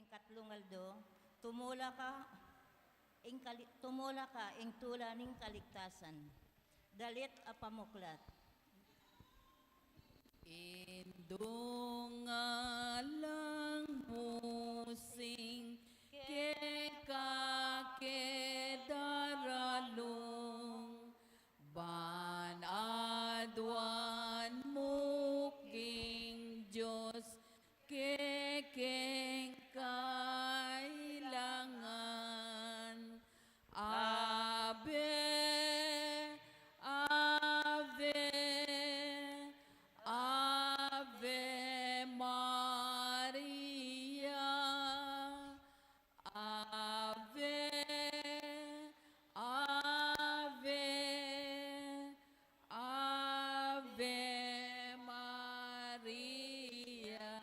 katlungaldo, tumula ka ing tula ning kaligtasan. Dalit a pamuklat. Indungalang musing ke kakedaralong banadwan muking Diyos kekeng kailangan Ave Ave Ave Maria, Ave, Ave, Ave Maria.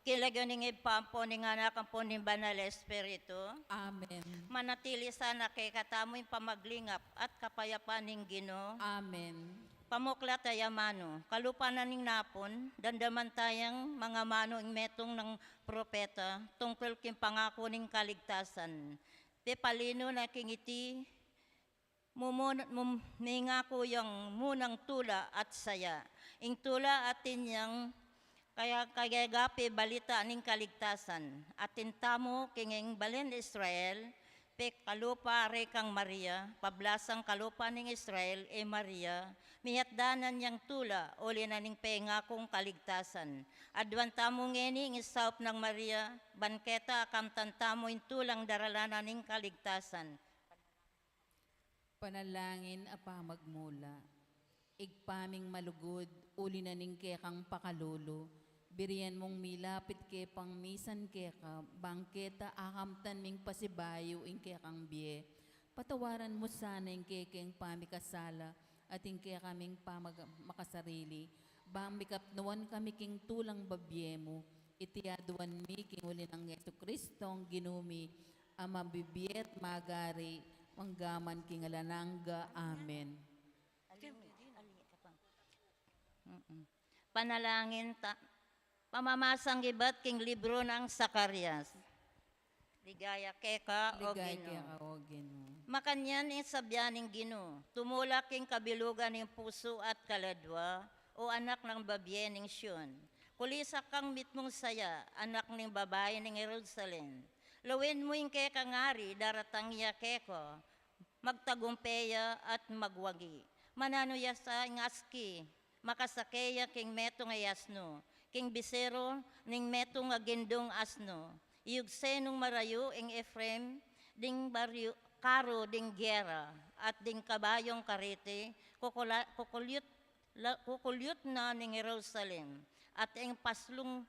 Kilagyan ning ipampo ning anak ang po ning Banal Espiritu. Amen. Manatili sana kay katamoy pamaglingap at kapayapaan ning Ginoo. Amen. Pamuklat ay mano, kalupanan ning napon, dandaman tayang mga mano ing metong ng propeta, tungkol king pangako ning kaligtasan. Pepalino na kingiti, mumingako yung munang tula at saya. Ing tula atin yang kaya kagagapi balita ning kaligtasan. Atin tamo kinging balen Israel, pe kalupa are kang Maria, pablasang kalupa ning Israel Maria, mihatdanan niyang tula uli na ning pengakong kaligtasan. Adwan tamo ngeni ng isaup ng Maria, banketa akam tantamo in tulang daralanan ning kaligtasan. Panalangin apa magmula. Igpaming malugod, uli na ning kekang pakalolo. Birian mong milapit ke pang misan keka, bangketa akamtan ming pasibayo ing kekang biye. Patawaran mo sana ing kekeng pamikasala at ing kekaming makasarili. Bang mikapnuan kami king tulang babye mo, itiaduan mi king uli ng Yesu Kristong ginumi, ama bibiyet magari, manggaman king alananga. Amen. Panalangin pamamasang gibat king libro ng Zacarias. Ligaya keka o Ligay Ginoo. kaya ka o Ginoo. Makanyan ing sabyan ning Ginoo. Tumulak king kabilugan ning puso at kaladwa o anak ng babye ning Sion. Kulisak kang mitmong saya, anak ning babae ning Jerusalem. Lawin mo ing keka ngari daratang ya keko, magtagumpeya at magwagi. Mananuya sa ing aski, makasakeya king metong ayasno, king bisero ning metong agindong asno. Iyugse nung marayo ing Ephraim, ding baryo, karo ding gera, at ding kabayong karete, kukulyot na ning Jerusalem, at ing paslong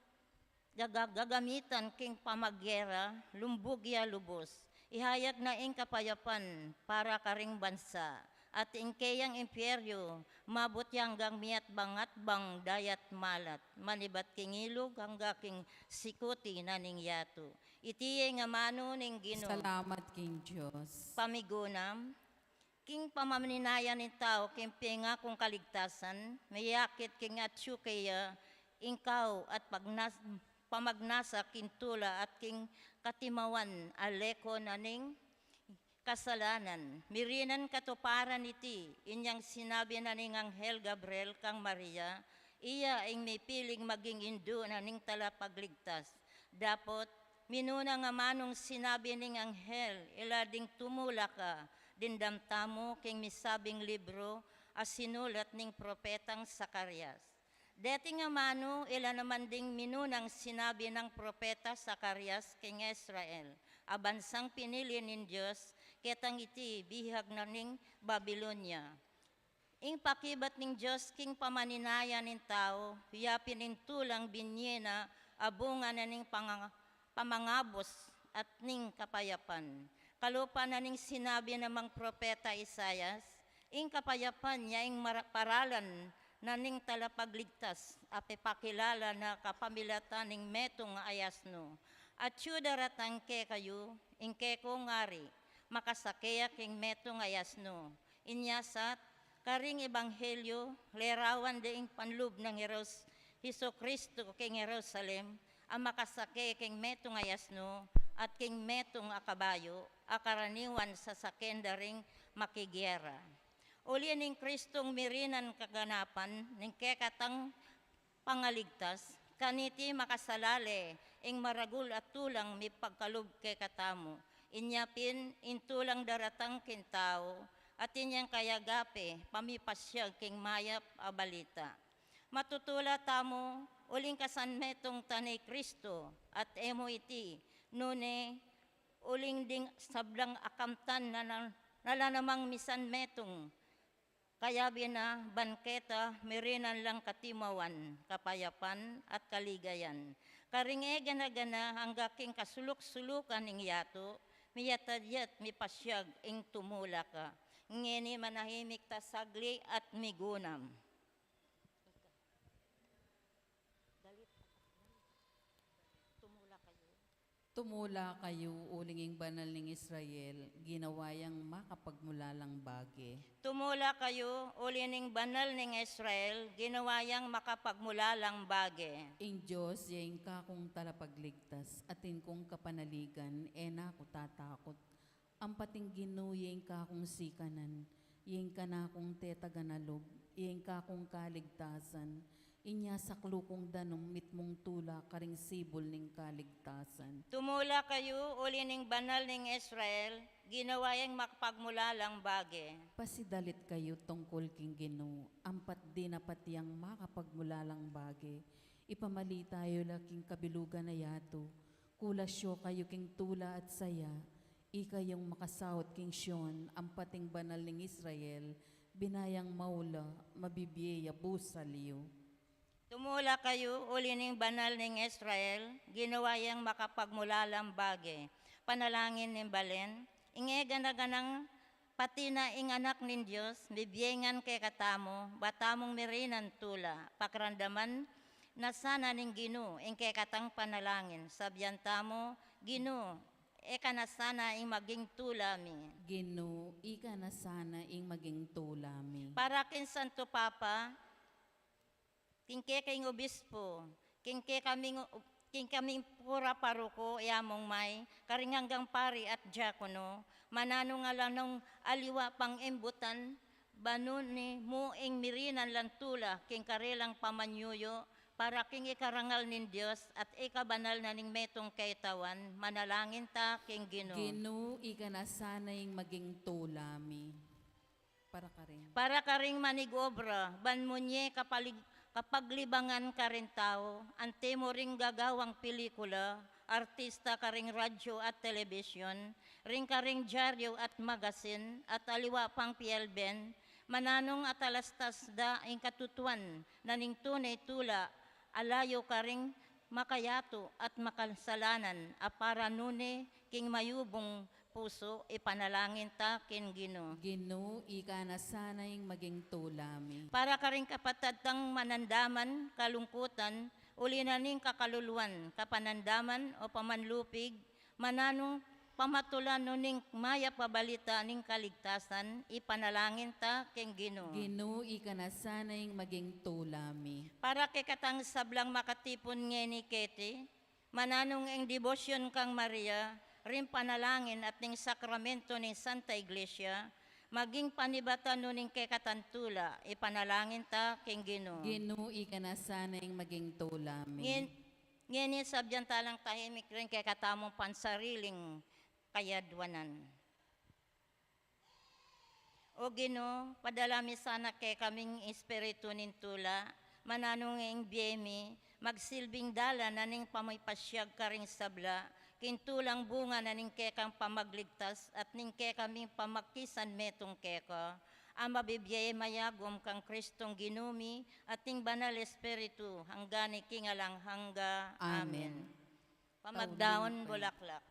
gagamitan king pamaggera, lumbugya lubos. Ihayag na ing kapayapan para karing bansa, at ing kayang impyeryo, mabot hanggang miat bangat bang dayat malat, manibat king ilog hangga king sikuti na ning yato. Itiye nga mano ning Ginoo. Salamat king Diyos. Pamigunam, king pamaninaya ni tao, king pinga kong kaligtasan, mayakit king atsu kaya, ingkaw at pamagnasa king tula at king katimawan, aleko na ning kasalanan. Mirinan katuparan iti, inyang sinabi na ning Anghel Gabriel kang Maria, iya ing may piling maging indo na ning talapagligtas. Dapot, minuna nga manong sinabi ning Anghel, ilading tumula ka, dindamtamo king misabing libro, as sinulat ning propetang Zacarias. Deti nga mano, ila naman ding minunang sinabi ng propeta Zacarias king Israel, abansang pinili nin Diyos, ketang iti bihag na ning Babylonia. Ing pakibat ning Diyos king pamaninaya nin tao, yapin ning tulang binyena, abunga na ning pamangabos at ning kapayapan. Kalupa na ning sinabi namang propeta Isayas, ing kapayapan niya ing paralan na ning talapagligtas, apipakilala na kapamilatan ning metong ayasno. At syudaratang ke kayo, ing keko ngari, makasakeya king metong ayasno. Inyasat, karing ebanghelyo, lerawan deing panlub ng Heso Kristo king Jerusalem, ang makasake king metong ayasno at king metong akabayo, akaraniwan sa sakendaring makigyera. Uli ning Kristong mirinan kaganapan, ning kekatang pangaligtas, kaniti makasalale, ing maragul at tulang mi pagkalub kay katamo. Inyapin, intulang daratang kintao, at inyang kayagape, pamipasyag king mayap a balita. Matutula tamo, uling kasanmetong tanay Kristo, at emo iti, nune, uling ding sablang akamtan na nalanamang misan metong, kaya bina banketa merinan lang katimawan, kapayapan at kaligayan. Karinge gana-gana hangga king kasulok-sulukan ing yato, miyatadyat mipasyag ing tumula ka. Ngeni manahimik ta sagli at migunam. Tumula kayo, ulinging banal ng Israel, ginawayang makapagmulalang bagi. Tumula kayo, ulining banal ning Israel, ginawayang makapagmulalang bage. Ing Diyos, yaing kakong talapagligtas, atin kong kapanaligan, ena ko tatakot. Ang pating ginuyeng kakong sikanan, yung kanakong tetaganalog, yung kakong kaligtasan, inya saklo kong danom mitmong tula karing sibol ning kaligtasan. Tumula kayo, ulining banal ning Israel, ginawayang makapagmulalang bage. Pasidalit kayo tungkol king Ginoo, ampat di na patiyang makapagmulalang bagi. Ipamali tayo laking kabilugan na yato, kulasyo kayo king tula at saya, ikayong makasahot king Sion, ampating banal ning Israel, binayang maula, mabibiyeya busaliyo. Tumula kayo, ulining banal ning Israel, ginawayang makapagmulalang bage. Panalangin ng balen, inge ganaganang pati na ing anak nin Diyos, bibiyengan kay katamo, batamong merinan tula, pakrandaman na sana ning Ginoo, ing kay katang panalangin, sabyan tamo, Ginoo, eka na sana ing maging tula mi. Ginoo, ika na sana ing maging tulami. Para kin Santo Papa, kingke kay obispo, kingke kaming pura paruko, yamong may, karing hanggang pari at diakono, manano nga lang nung aliwa pang embutan, banon ni muing mirinan lang tula, king karelang pamanyuyo, para king ikarangal nin Diyos at ikabanal na ning metong kaitawan, manalangin ta king Ginoo. Ginoo, ika na sana ing maging tulami. Para ka rin. Para karing manigobra, banmunye kapaglibangan ka rin tao, ante mo ring gagawang pelikula, artista ka ring radyo at telebisyon, ring ka ring dyaryo at magasin, at aliwa pang pielben, mananong at alastas da ing katutuan, naning tunay tula, alayo ka ring makayato at makasalanan, apara nune king mayubong puso, ipanalangin ta kin Ginoo. Ginoo, ika na sana ing maging tulami. Para ka rin kapatadang manandaman, kalungkutan, uli na ning kakaluluan, kapanandaman o pamanlupig, mananong pamatulan no ning maya pabalita ning kaligtasan, ipanalangin ta king Ginoo. Ginoo, ika na sana ing maging tulami. Para kay katang sablang makatipon ngeni kete, mananong ing debosyon kang Maria, rin panalangin at ning sakramento ning Santa Iglesia, maging panibatan no ning kay katantula, ipanalangin ta king Ginoo. Ginoo, ika na sana ing maging tulami. Ngeni sabyan talang tahimik rin kay katamong pansariling kayadwanan. O Ginoo, padalami sana kay kaming espiritu nin tula, mananong ing biyemi, magsilbing dala na ning pamipasyag karing sabla, kintulang bunga na ning kekang pamagligtas at ning kekaming pamakisan metong keka, ang mabibiyay mayagom kang Kristong ginumi at ning banal espiritu hanggang kingalang hangga. Amen. Pamagdaon bulaklak.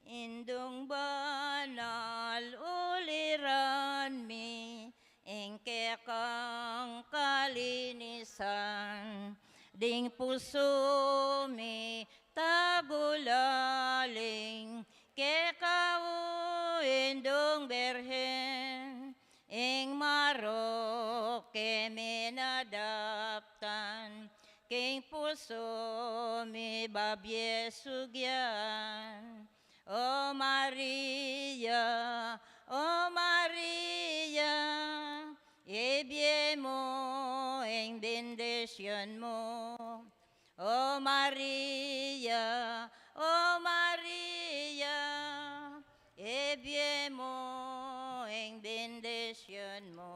Indong banal uliran mi, engke kang kalinisan, ding puso mi tagulaling, ke kau indong berhen, ing marok ke minadaptan, king puso mi babye sugyan. O Maria, O Maria, ibye mo ang bendisyon mo. O Maria, O Maria, ibye mo ang bendisyon mo.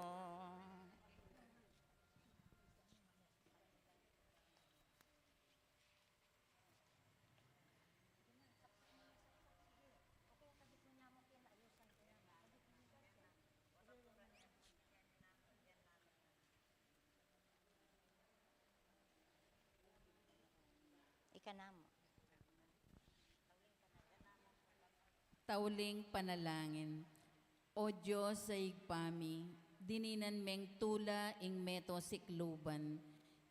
Ikanamo. Tauling panalangin. O Diyos sa igpami, dininan meng tula ing meto sikluban,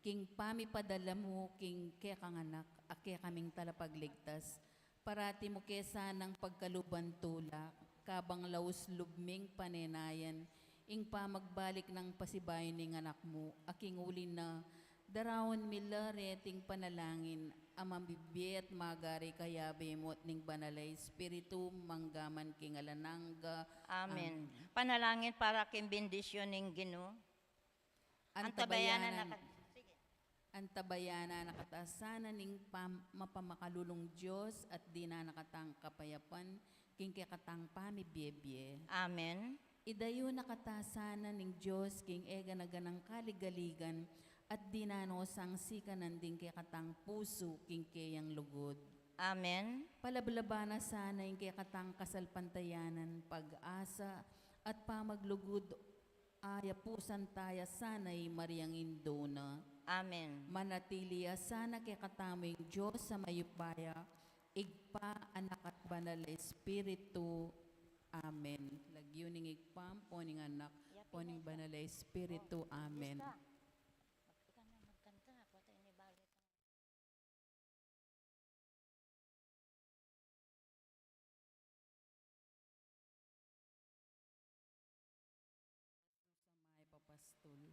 king pami padala mo king kekanganak, ake kaming talapagligtas, parati mo kesa ng pagkaluban tula, kabang laus lubming panenayan, ing pamagbalik ng pasibayon ng anak mo, aking ulin na darawon mila reting panalangin, amang bibiyet magari kayabe mo at ning banalay espiritu manggaman king alanangga. Amen. Panalangin para king bendisyon ng Ginoo. Antabayanan na Sige. Antabayana nakatasanan ning mapamakalulong Diyos at di na nakatang kapayapan king kakatang pamibiyebye. Amen. Idayo nakatasanan ning Diyos king ega naganang kaligaligan at di na no sangsikan ding kakatang puso king kayang lugod. Amen. Palablabana sana yung kakatang kasalpantayanan, pag-asa at pamaglugod ayapusan taya sana'y Mariang Indona. Amen. Manatiliya sana kay kataming Diyos sa mayupaya, igpa, anak at banal na Espiritu. Amen. Lagyuning igpam, poning anak, poning banal na Espiritu. Amen. May papastol.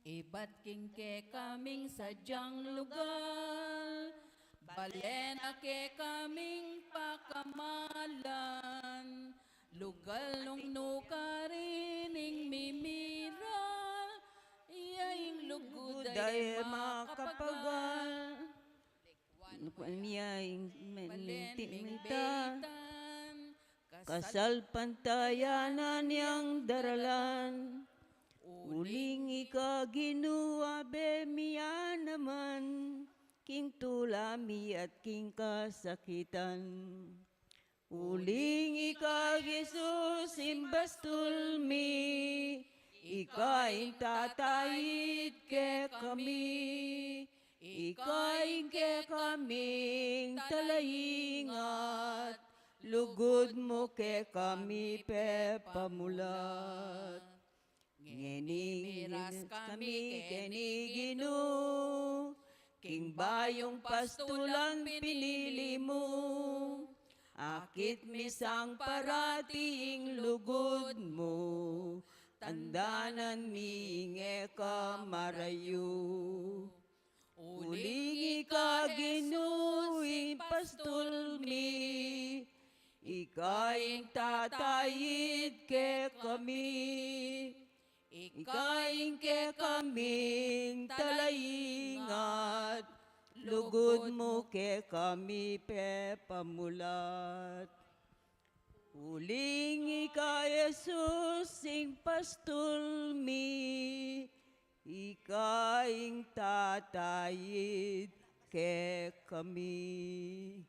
Iba't kingke kaming sadyang lugar, balena ke kaming pakamalan, lugal nung nukarining mimiral, iyaing lugod ay makapagal. Niya'y Balenming mentimita, beitan, kasal pantayanan yang daralan, uling ikaginua bemiya naman, king tulami at king kasakitan. Uling ika Jesus imbastulmi, ikain tatayid ke kami, ikain ke kaming talayingat, lugod mo ke kami pe pamulat. Miras kami kenigino, king bayong pastulang pinili mo, akit misang parating lugod mo, tandanan minge ka marayo. Uling ikaginuing pastulmi, ikaing tatayid ke kami, ikaing ke kaming talayingat, lugod mo ke kami pe pamulat. Uling ika Jesus ing pastulmi, ikaing tatayid ke kami.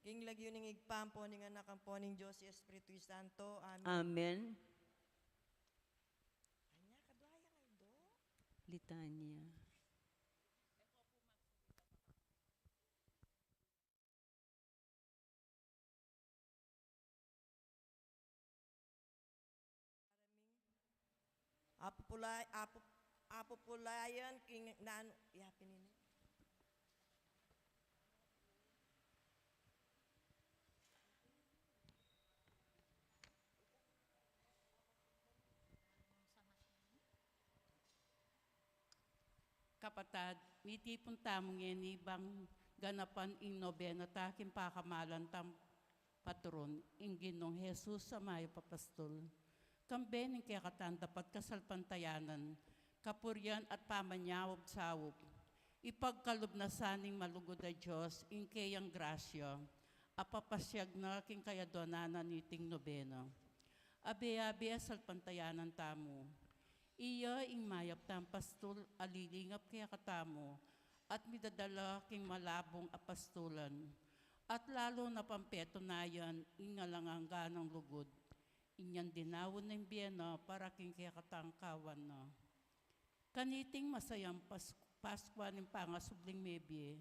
King lagyuning igpampo ning anak ang poning Diyos si Espiritu Santo. Amen. Amen. Anya, kadwaya nga do. Litanya. apupulayan king nan yapin ini. Kapatad, miti pun tamong ni bang ganapan ing nobena takin pakamalan tam patron ing Ginong Jesus sa mayo papastol. Kamben ing kaya katan dapat kasalpantayanan, kapuryan at pamanyawab sawop. Ipagkalob na saning malugod na Diyos ing kayang grasya, apapasyag na king kaya donanan niting nobena. Abe-abe salpantayanan tamo. Iya ing mayap tam pastol alilingap kaya katamo at midadala king malabong apastulan. At lalo na pampeto na yan ingalangangga ng lugod. Inyan dinawon ng biyena para king kaya katangkawan na. Kaniting masayang Paskwa ng pangasubling mebye,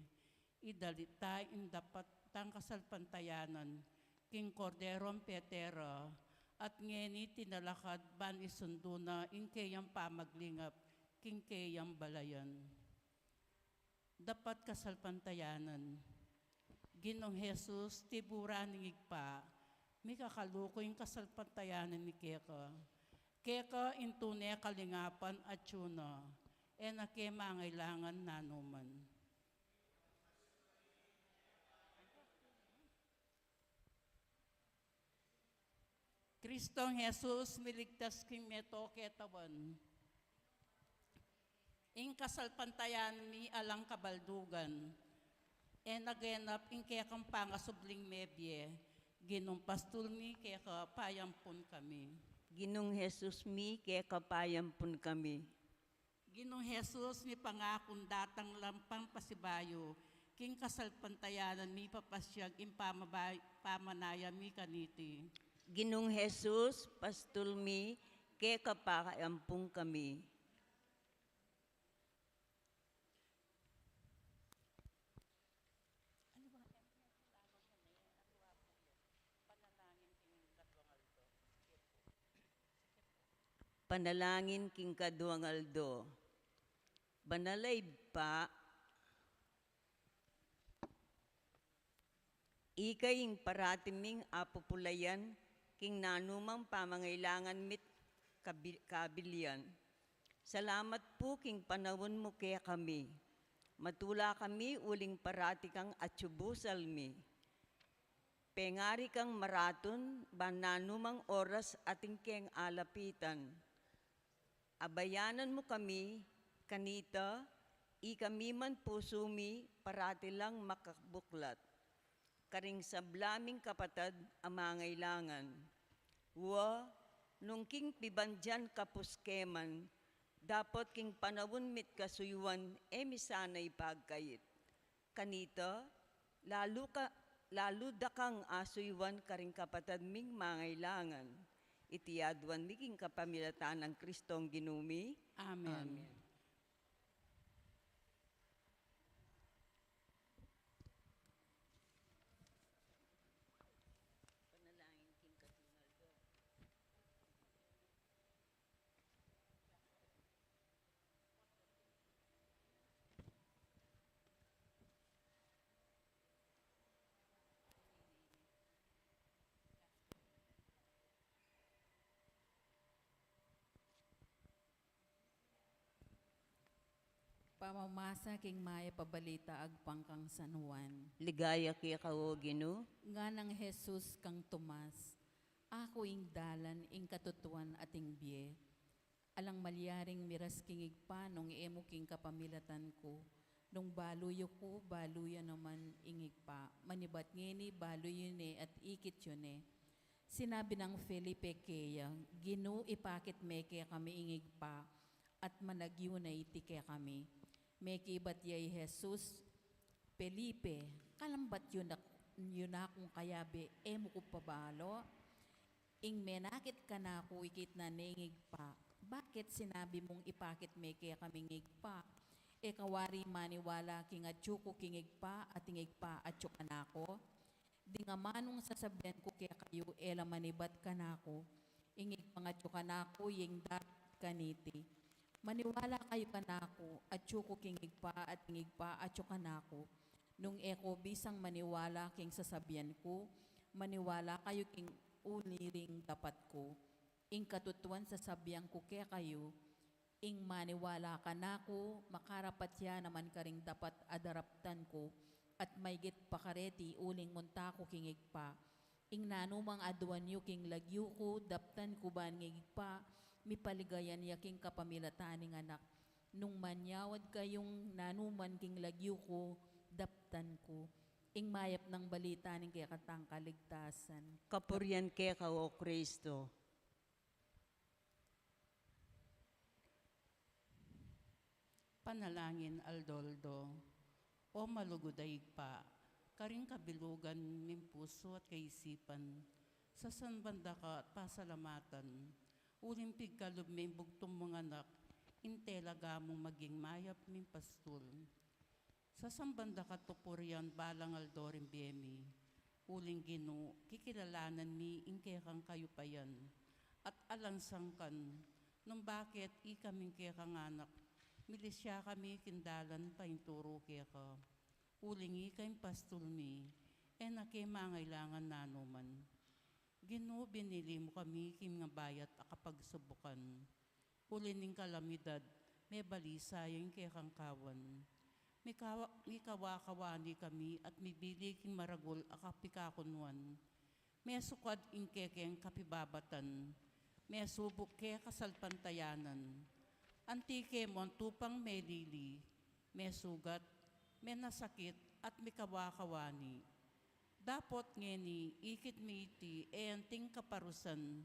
idalita in dapat tangkasalpantayanan king korderom petera, at ngeni tinalakad ban isundo na inkeyang pamaglingap, king keyang balayan. Dapat kasalpantayanan. Ginong Jesus, tibura ningigpa, may kakaluko yung kasalpantayanan ni Keka. Keka intune kalingapan at tuna, na ke mangailangan nanuman. Kristong Jesus, miligtas king meto ketawan. Ing kasalpantayan mi alang kabaldugan. Nagenap ing kaya kang pangasubling mebye. Ginumpastul mi kaya kapayampun kami. Ginong Jesus mi, kaya kapayampun kami. Ginong Jesus, mi pangakong datang lampang pasibayo. King kasalpantayanan mi papasyag ing pamanaya mi kaniti. Ginong Jesus, pastul mi, kaya kapayampun kami. Panalangin king kaduangaldo. Banalay pa, ikaying paratiming apupulayan, king nanumang pamangailangan mit kabilian. Salamat po king panawon mo kaya kami. Matula kami uling parati kang atsubusal mi. Pengari kang maraton, bananumang oras ating keng alapitan. Abayanan mo kami, kanita, ikami man puso mi, parati lang makabuklat. Karing sablaming kapatad amangailangan. Nung king pibandyan kapuskeman, dapat king panawon mit kasuyuan, misanay pagkait. Kanita, lalo dakang asuyuan karing kapatad ming mangailangan. Itiadwan miking kapamilatan ng Kristong ginumi. Amen. Amen. Pamamasa king maya pabalita agpangkang San Juan. Ligaya kaya kao Ginoo. Nga ng Jesus kang Tomas, ako ing dalan ing katutuan ating biye. Alang malyaring miras king igpa nung emo king kapamilatan ko. Nung baluyo ko, baluya naman ingigpa. Manibat ngeni, baluyo ni at ikit yun eh. Sinabi ng Felipe kaya, Ginoo ipakit meke kami ingigpa at managyo na itike kami. Meki bat yay Jesus, Felipe, kalambat yun akong kayabi, emo ko pabalo. Ing menakit ka na ako ikit na ningigpa. Bakit sinabi mong ipakit meke kami ngigpa? Kawari maniwala king atsuko kingigpa at ingigpa atyo ka na ako. Di nga manong sasabihan ko kaya kayo, manibat ka na ako. Ingig pangatyo ka na ako, yung dat kaniti. Maniwala kayo kanako, at ko kingig pa at kanako. Nung eko bisang maniwala king sasabihan ko, maniwala kayo king uliring dapat ko. Ing katutuan sasabihan ko kaya kayo, ing maniwala kanako, makarapat ya naman karing dapat adaraptan ko, at maygit pakareti uling munta ko kingig pa. Ing nanumang aduan yu king lagyu ko, daptan ko ba ngigig pa, mipaligayan yaking kapamilataning anak. Nung manyawad kayong nanuman king lagyu ko, daptan ko. Ing mayap ng balita ning kaya katang kaligtasan. Kapurian kaya o Kristo. Panalangin Aldoldo, o maluguday pa, karing kabilugan ng puso at kaisipan, sa sanbanda ka at pasalamatan, ulimpig kalub may bugtong mga anak, intelaga mong maging mayap ng pastul. Sa sambanda ka tupurian balang aldorin biyemi, uling gino, kikilalanan mi ingkekang kayo pa yan, at alansang kan, nung bakit ikaming kekang anak, milisya kami kindalan pa inturo kaya ka. Ulingi kayong pastulmi, nake mangailangan nanuman. Gino binili mo kami kim nga bayat akapagsubukan. Ulining kalamidad, may balisa yung kaya kang kawan. May kawakawani kami at mibili king maragol akapikakunwan. May sukad ing kekeng kapibabatan. May subok kaya kasalpantayanan. Antike mo ang tupang may lili, may sugat, may nasakit, at may kawakawani. Dapot ngeni, ikit mi iti, anting kaparusan,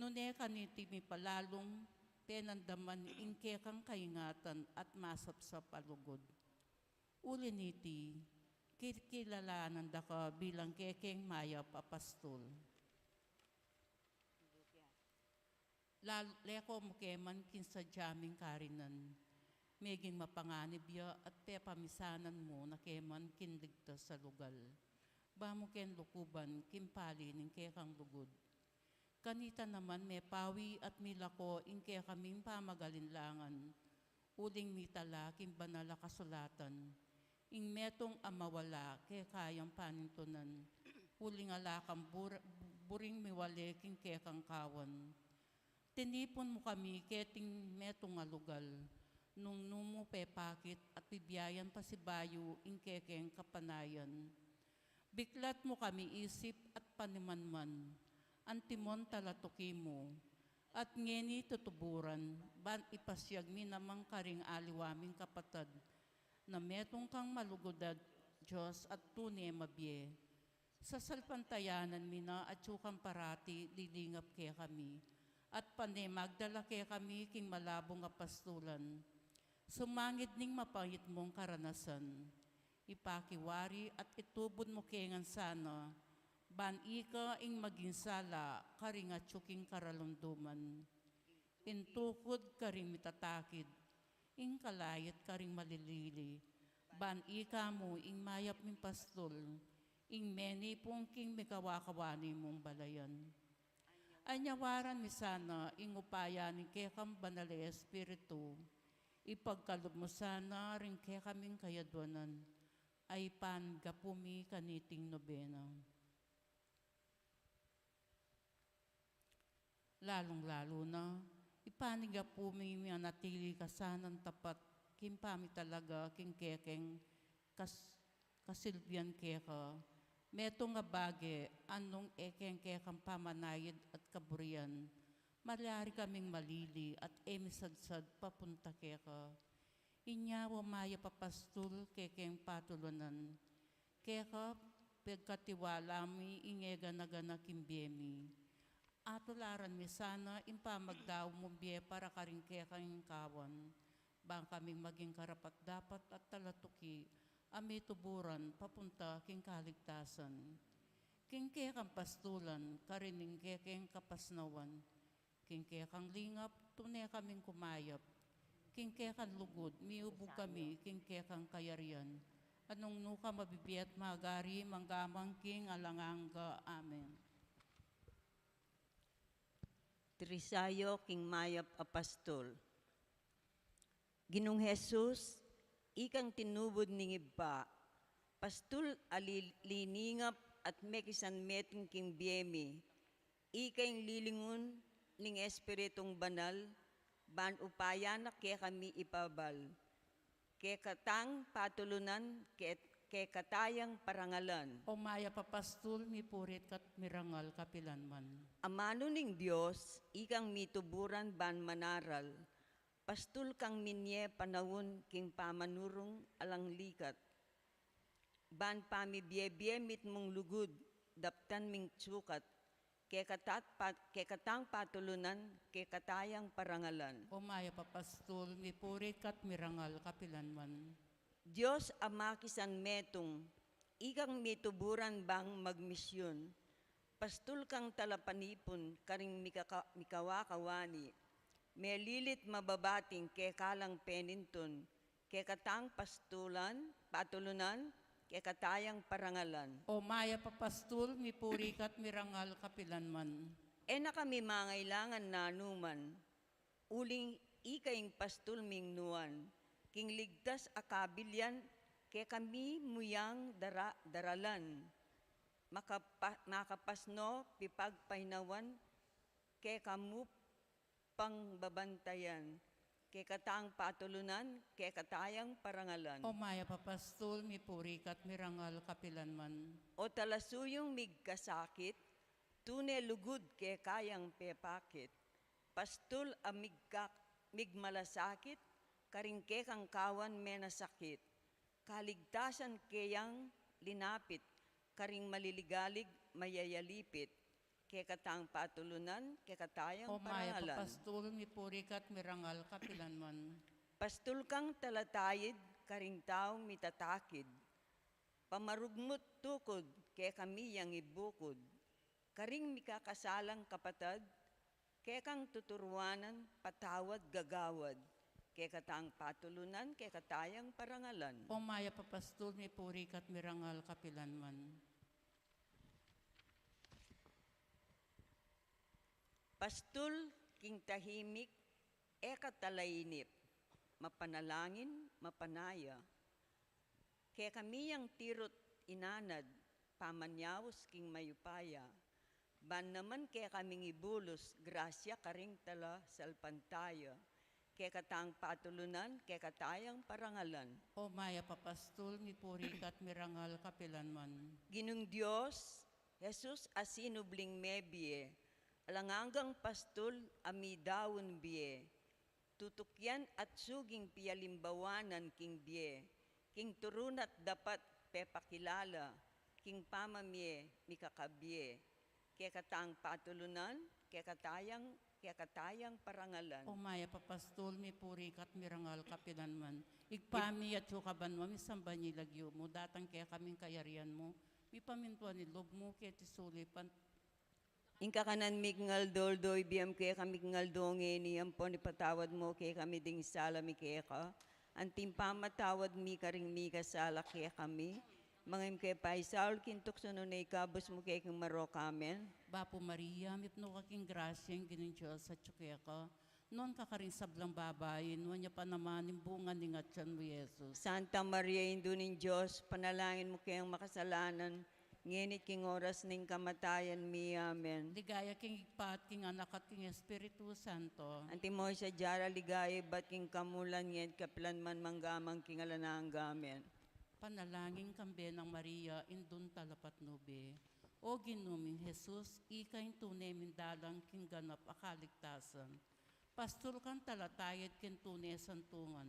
nune kaniti mi palalong, penandaman ingke kang kaingatan at masapsap alugod. Uliniti, kilalanan da ka bilang kekeng mayap apastol. Leko mo keman kinsa jaming karinan, meging mapanganib ya at pepamisanan mo na keman kindigtas sa lugal. Ba mo ken lukuban, kimpali ning kekang lugod. Kanita naman may pawi at milako ing kaya kaming pamagalinlangan, uling mitala kimbanala kasulatan, ing metong amawala kaya kayang panintunan, uling alakang buring miwale king kekang kawan. Tinipon mo kami keting metong alugal, nung numo pepakit at bibiyayan pa si bayo ing kekeng kapanayan. Biklat mo kami isip at panimanman, antimon talatuki mo, at ngeni tutuburan, ban ipasyag mi namang karing aliwaming kapatad, na metong kang malugodad, Diyos at tunay mabye. Sa salpantayanan mi na at sukang parati, lilingap kaya kami, at panay magdala kaya kami king malabong apastulan. Sumangit ning mapangit mong karanasan, ipakiwari at itubod mo kengan sana, ban ika ing maging sala, karing at tsuking karalunduman. Intukod karing mitatakid, ing kalayat karing malilili, ban ika mo ing mayap ming pastol, ing meni pong king mikawakawani mong balayan. Anyawaran mi sana ing upaya ni kekam banale espiritu, ipagkalob mo sana rin kekaming kayadwanan, ay pangapumi kaniting nobena. Lalong-lalo na, ipanigapumi mi natili kasanan tapat, kimpami talaga king kekeng kasilbian keka, metong nga bage, anong ekeng kekang pamanayid at kaburian, malari kaming malili at emisadsad papunta keka. Inyawa maya papastul kekeng patulunan, keka pagkatiwala mi ingega nagana kimbiyemi. Atularan mi sana impamagdaw mo biye para karing kekang kawan, bang kaming maging karapat dapat at talatuki, ami tuburan papunta king kaligtasan. King kekang pastulan, karining kekeng kapasnawan. King kekang lingap, tunay kaming kumayap. King kekang lugod, miubog kami, king kekang kayarian. Anong nuka mabibiyat magari, manggamang king alanganga. Amen. Trisayo king mayap apastol. Ginong Jesus, ikang tinubod ning iba, pastul aliliningap at mekisan meting king biemi, ikang lilingon ning espiritong banal, ban upaya na kaya kami ipabal, kaya katang patulunan, kaya katayang parangalan. O maya papastul, mi purit kat mirangal kapilanman. Amano ning Diyos, ikang mituburan ban manaral, pastul kang minye panawon king pamanurong alang likat. Ban pamibye-bye mit mong lugod, daptan ming tsukat, kaya katang patulunan, kaya katayang parangalan. O maya papastul, mi purit kat mirangal kapilanman. Diyos amakisan metong, ikang mituburan bang magmisyon, pastul kang talapanipon, karing mikawakawani, melilit mababating kaya kalang peninton, kaya katang patulunan, kaya katayang parangalan. O maya papastul, mi purit kat mirangal kapilanman. E na kami mangailangan na anuman, uling ikaing pastul ming nuan, king ligtas akabilyan, kaya kami muyang daralan, makapasno pipagpainawan, kaya kamu pangbabantayan, kaya katang patulunan, kaya katayang parangalan. O maya papastul, mi purit kat mirangal kapilanman. O talasuyong migkasakit, tunay lugod kaya kayang pepakit, pastul migmalasakit, karingke kang kawan menasakit, kaligtasan kayang linapit, karing maliligalig mayayalipit, kaya katang patulunan, kaya katayang O maya parangalan. papastul, mi purit kat mirangal kapilanman. Pastul kang talatayid, karing taong mitatakid, pamarugmut tukod, kaya kami yang ibukod, karing mikakasalang kapatad, kaya kang tuturwanan, patawad gagawad, kaya katang patulunan, kaya katayang parangalan. O maya papastul, mi purit kat mirangal kapilanman. Pastul king tahimik, katalainip, mapanalangin, mapanaya, kaya kami yang tirot inanad, pamanyawos king mayupaya, ban naman kaya kaming ibulos, grasya karing tala salpantaya, kaya katang patulunan, kaya katayang parangalan. O maya papastul, mi purit kat mirangal kapilanman. Ginong Diyos, Jesus asinubling mebie, alanganggang pastul amidawon bie, tutukyan at suging piyalimbawanan king bie, king turunat dapat pepakilala, king pamamie mikakabie, kaya katang patulunan, kaya katayang parangalan. O maya papastul, mi purit kat mirangal kapilanman. Igpami at yukaban mo, misamba nilagyo mo, datang kaya kaming kayarian mo, mi pamintuan nilog mo, kaya tisulipan. Inka kanan migngal doldoy biyam kaya kami ngal donge ni ampon ipatawad mo kaya kami ding sala mi kaya ka. Antim pamatawad mi karing mi kasala kaya kami. Mangim kaya paisaul kintok suno na ikabos mo kaya kang maro kamen. Bapo Maria, mipno kaking grasyang ginin Diyos sa tsukya ka. Noon ka karing sablang babayin, wanya pa naman yung bunga ni ngatsan mo, Yesus. Santa Maria, Indunin Diyos, panalangin mo kayang makasalanan. Ngenit king oras ning kamatayan mi, amen. Ligaya king igpat, king anak at king Espiritu Santo. Antimoy sa jara ligay, bat king kamulan nged kaplan man manggamang king alanang gamen. Panalangin kambe ng Maria, indun talapat nube. O ginuming Jesus, ikain tunay mindalang king ganap akaligtasan. Pastor kan talatayad kin tunay santungan.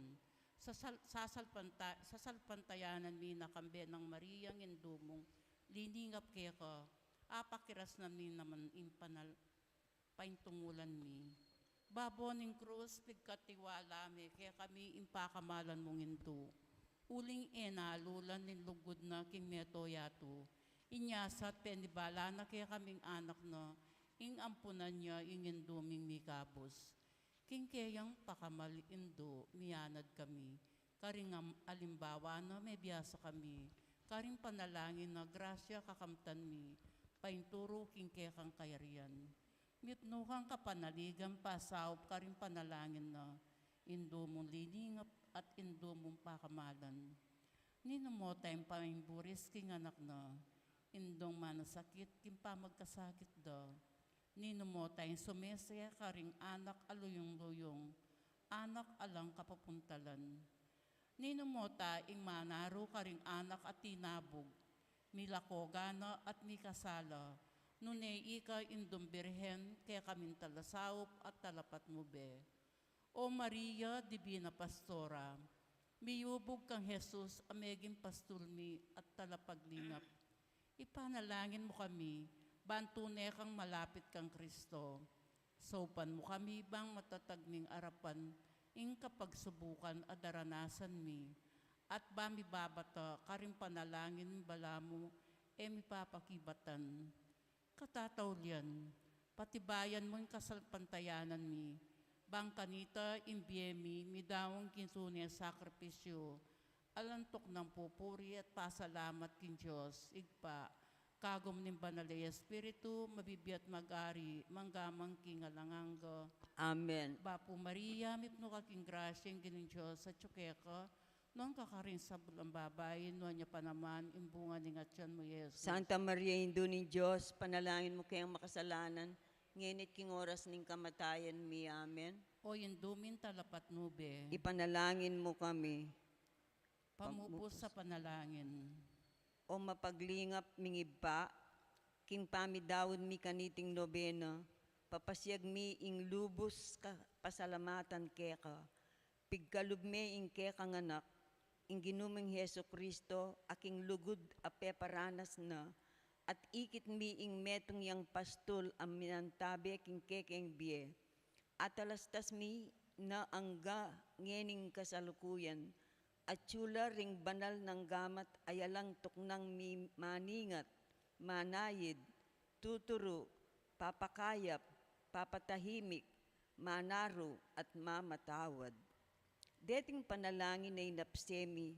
Sasalpantayanan mi na kambe ng Maria ngindumong, liningap kaya ka, apakiras na mi naman impanal, paintungulan mi. Baboning krus, pigkatiwala mi, kaya kami impakamalan mong into. Uling enalulan nin lugod na king meto yato. Inyasat penibala na kaya kaming anak na, ing ampunan niya ingin duming mikabos. King kayang pakamal indo, miyanad kami. Karing alimbawa na may biyasa kami. Karing panalangin na grasya kakamtan mi, painturo king kaya kang kayarian. Mitnuhang kapanaligan pasaup ka rin panalangin na indo mong liningap at indo mong pakamalan. Nino mo tayong pamimburis king anak na indong manasakit king pamagkasakit da. Nino mo tayong sumesya ka ring anak aluyong-luyong, anak alang kapapuntalan. Nino mo tayong manaro ka ring anak at tinabog, milakogana at mikasala, nunay ika indong birhen kaya kaming talasaup at talapat mo be. O Maria, Divina Pastora, miyubog kang Jesus, ameging pastulmi at talapaglingap. Ipanalangin mo kami, bantune kang malapit kang Kristo. Sopan mo kami bang matatagning arapan, ing kapag subukan at daranasan mi. At ba mi babata, karing panalangin bala mo, e mi papakibatan. Katatawlian, patibayan mo yung kasalpantayanan mi. Bang kanita imbiemi, midawang kinsunia sakripisyo, alantok ng pupuri at pasalamat kin Diyos, igpa, kagom nin banalay Espiritu, mabibiyat mag-ari, manggamang kingalanganga. Amen. Bapo Maria, mipno ka king grasyang ginin Diyos sa tsukeka, noong kakarin sa bulang babae, noon niya pa naman, imbunga ni ngatyan mo, Yesus. Santa Maria, Indo ni Diyos, panalangin mo kayang makasalanan, nginit king oras ning kamatayan mi. Amen. O indumin talapat nube, Ipanalangin mo kami. pamupos sa panalangin. O mapaglingap mingibpa, king pamidawod mi kaniting nobena, papasyag mi ing lubos ka pasalamatan keka, pigkalub mi ing keka nganak, ing ginumeng Heso Kristo, aking lugod a peparanas na, at ikit mi ing metong yang pastol ang minantabe king kekeng biye, at alastas mi na angga ngening kasalukuyan, at tsula ring banal ng gamat ayalang tuknang mi maningat, manayid, tuturo, papakayap, papatahimik, manaro at mamatawad. Deting panalangin ay napsemi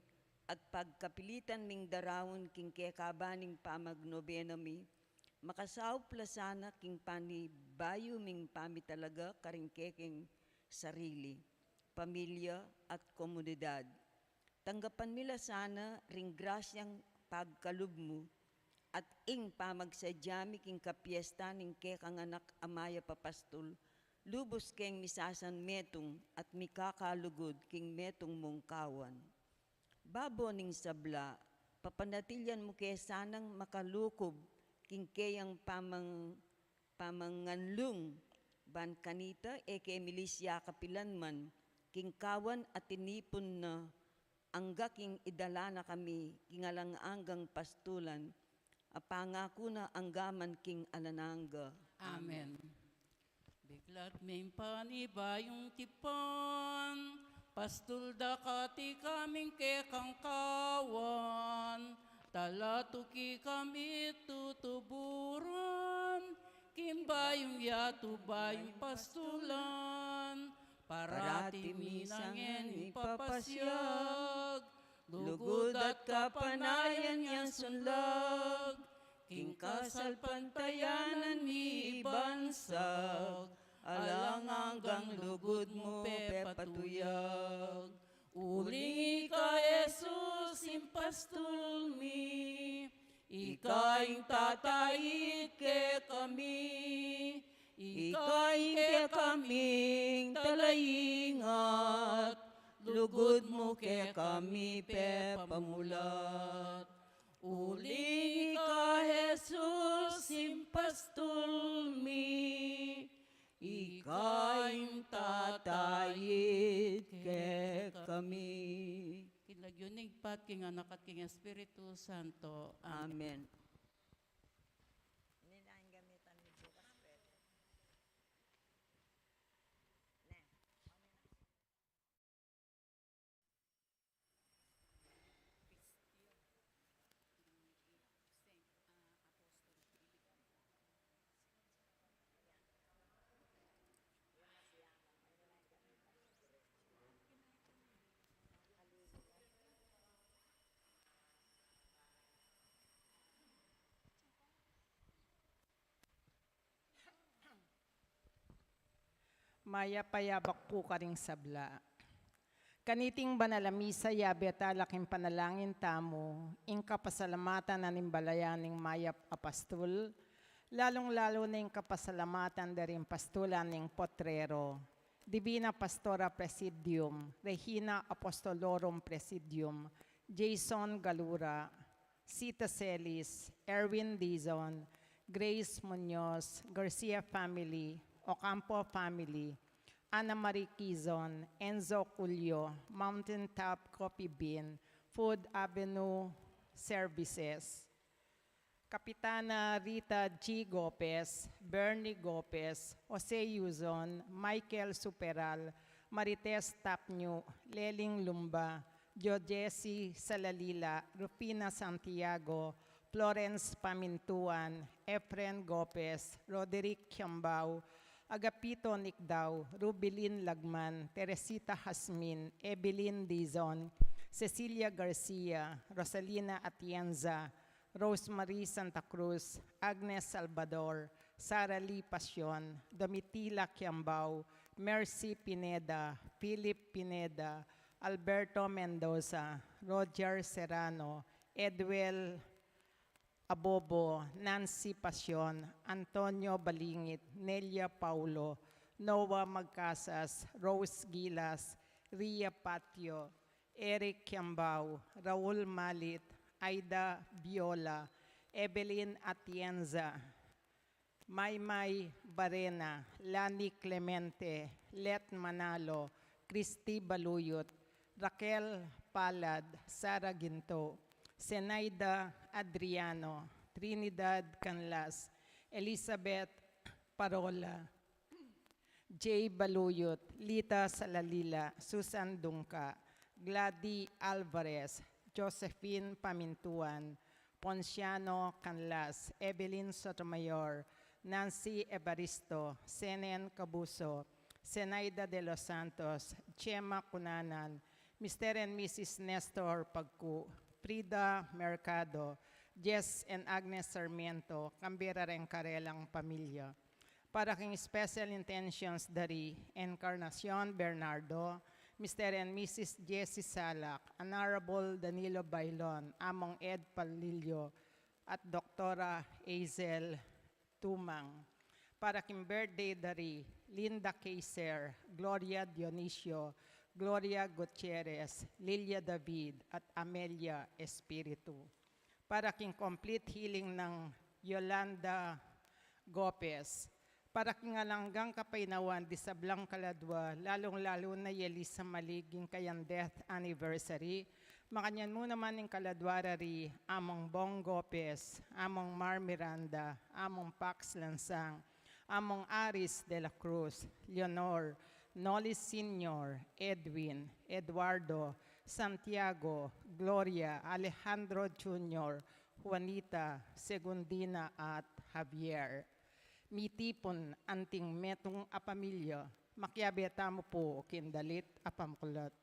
at pagkapilitan ming darawon king kekabaning pamagnobena mi, makasaw plasana king panibayo ming pamitalaga karing kekeng sarili, pamilya at komunidad. Tanggapan nila sana ring grasyang pagkalub mo at ing pamagsadyami king kapiesta ning kekang anak amaya papastol, lubos keng misasan metong at mikakalugod king metong mong kawan. Babo ning sabla, papanatilyan mo kaya sanang makalukob king kayang pamanganlung, ban kanita eke milisya kapilan man, king kawan at tinipon na, angga king idala na kami, kingalang anggang pastulan, apangako na anggaman king alananga. Amen. Biglat may paniba yung tipon, pastulda kati kaming kekang kawan, talatuki kami tutuburan, kimbayong yatubayong pastulan, parati minangen ipapasyag, lugod at kapanayan yang sunlag, king kasalpantayanan ni ibansag, alang hanggang lugod mo pepatuyag. Uling ika, Jesus, impastul mi, ikaing tatayit ke kami, ikaing ke kaming talayingat, lugod mo ke kami pepamulat. Uling ika, Jesus, impastul mi, ikaing tatayit ke kami. Kinlagyunig pat king anak at king Espiritu Santo. Amen. Amen. Maya payabak po ka ring sabla. Kaniting banalamisa yabeta laking panalangin tamo, ingka pasalamatan na nimbalayaning mayap apastol, lalong-lalo na ingka pasalamatan da rin pastulan ng potrero, Divina Pastora Presidium, Regina Apostolorum Presidium, Jason Galura, Sita Celis, Erwin Dizon, Grace Munoz, Garcia family, Ocampo family, Ana Marie Quizon, Enzo Culio, Mountain Top Coffee Bean, Food Avenue Services, Kapitana Rita G. Gopez, Bernie Gopez, Jose Yuzon, Michael Superal, Marites Tapnyo, Leling Lumba, Jo Jesse Salalila, Rufina Santiago, Florence Pamintuan, Efren Gopez, Roderick Kiambao, Agapito Nicdao, Rubilin Lagman, Teresita Hasmin, Evelyn Dizon, Cecilia Garcia, Rosalina Atienza, Rosemary Santa Cruz, Agnes Salvador, Sara Lee Pasion, Domitila Kiambao, Mercy Pineda, Philip Pineda, Alberto Mendoza, Roger Serrano, Edwel Abobo, Nancy Pasion, Antonio Balingit, Nelia Paulo, Noah Magcasas, Rose Gilas, Ria Patio, Eric Kiambao, Raul Malit, Aida Viola, Evelyn Atienza, Maymay Barena, Lani Clemente, Let Manalo, Christy Baluyot, Raquel Palad, Sara Ginto, Zenaida Adriano, Trinidad Canlas, Elizabeth Parola, Jay Baluyot, Lita Salalila, Susan Dungka, Gladys Alvarez, Josephine Pamintuan, Ponciano Canlas, Evelyn Sotomayor, Nancy Evaristo, Senen Cabuso, Zenaida de los Santos, Chema Cunanan, Mr. and Mrs. Nestor Pagku, Frida Mercado, Jess and Agnes Sarmiento, Cambira Rencarelang Pamilya. Para king special intentions dari Encarnacion Bernardo, Mr. and Mrs. Jessie Salak, Honorable Danilo Bailon, Among Ed Palillo, at Doktora Hazel Tumang. Para king birthday dari Linda Kaiser, Gloria Dionisio, Gloria Gutierrez, Lilia David, at Amelia Espiritu. Para king complete healing ng Yolanda Gopez. Para kingalanggang kapainawan di sablang kaladwa, lalong-lalo na yeli sa maliging kayang death anniversary, makanyan mo naman ng kaladwarari, among Bong Gopez, among Mar Miranda, among Pax Lansang, among Aris de la Cruz, Leonor, Nolis Senior, Edwin, Eduardo, Santiago, Gloria, Alejandro Jr., Juanita, Segundina at Javier. Mitipon anting metong apamilya, makyabeta mo po kindalit apamkulot.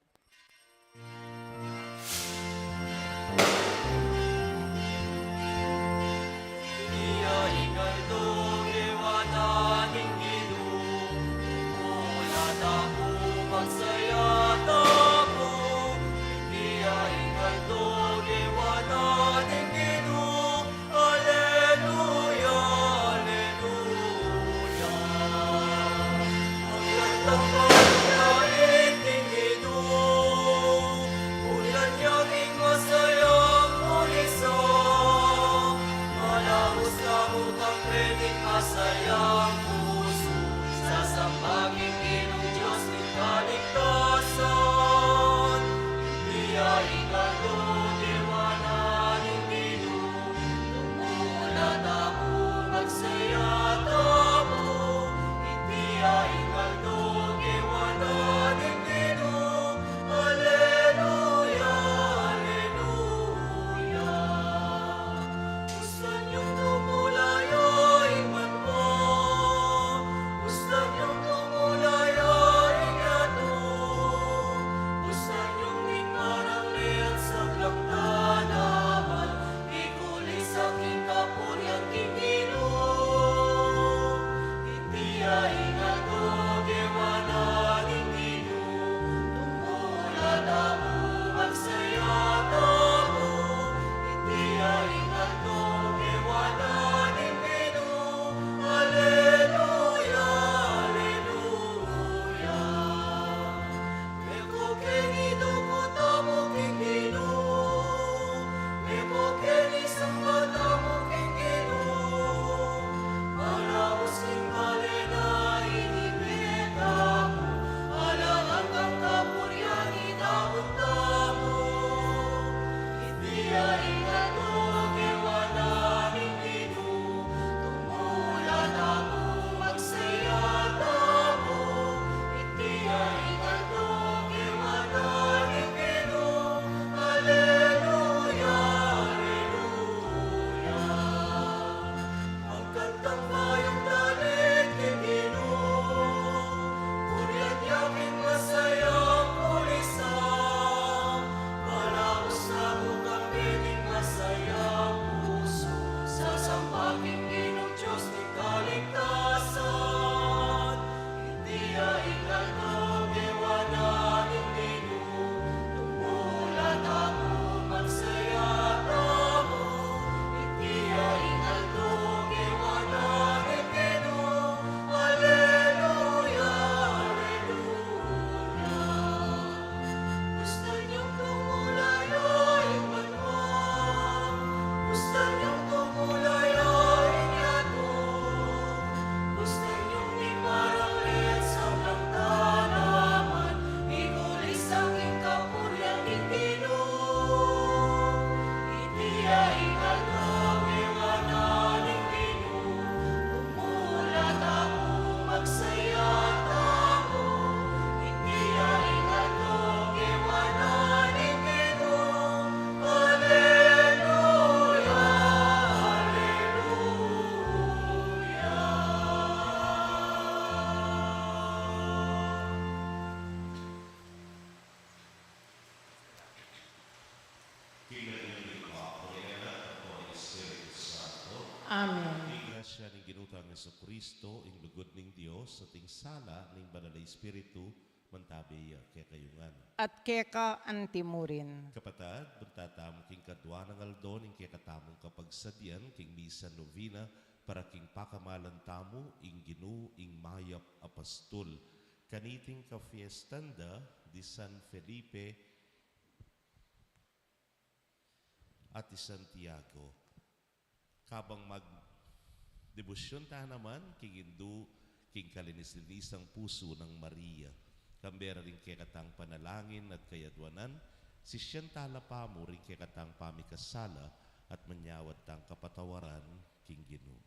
Amen. Iglesia ng ginutang sa Kristo, ing lugod ng Dios, at ing sala ng banal na Espiritu, mantabi kay kayungan. At keka antimurin. Kapatad, buntatam king kadwa ng aldon, ing kay katamong kapagsadyan, king misa novena, para king pakamalan tamo, ing ginu, ing mayap apastol. Kaniting ka fiestanda di San Felipe at di Santiago. Kabang mag-debosyon ta naman, king Hindu, king kalinis-linisang puso ng Maria. Kambera rin kay katang panalangin at kayadwanan, si siyang talapa mo rin kay katang pamikasala at manyawat tang kapatawaran, king Ginu.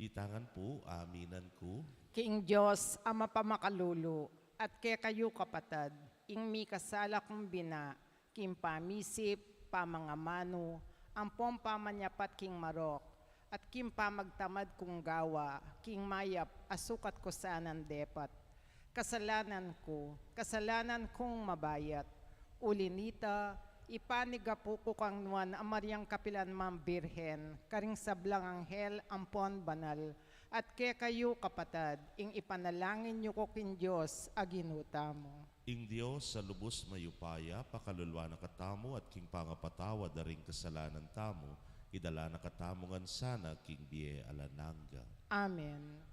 Itangan po, aminan ko, King Diyos, Ama pamakalulo, at kay kayo kapatad, ing mi kasala kong bina, king pamisip, pamangamano, ang pamanyapat king marok, at king pamagtamad kong gawa, king mayap, asukat ko saanan depat. Kasalanan kong mabayat, ulinita, ipanigapo ko kang nuan amaryang kapilan mam birhen, karing sablang anghel ampon banal, at kay kayo kapatad, ing ipanalangin niyo ko kin Diyos, aginuta mo. ing Diyos sa lubos mayupaya, pakalulwa na katamo at king pangapatawa da ring kasalanan tamo, idala na katamongan sana king biye alananga. Amen.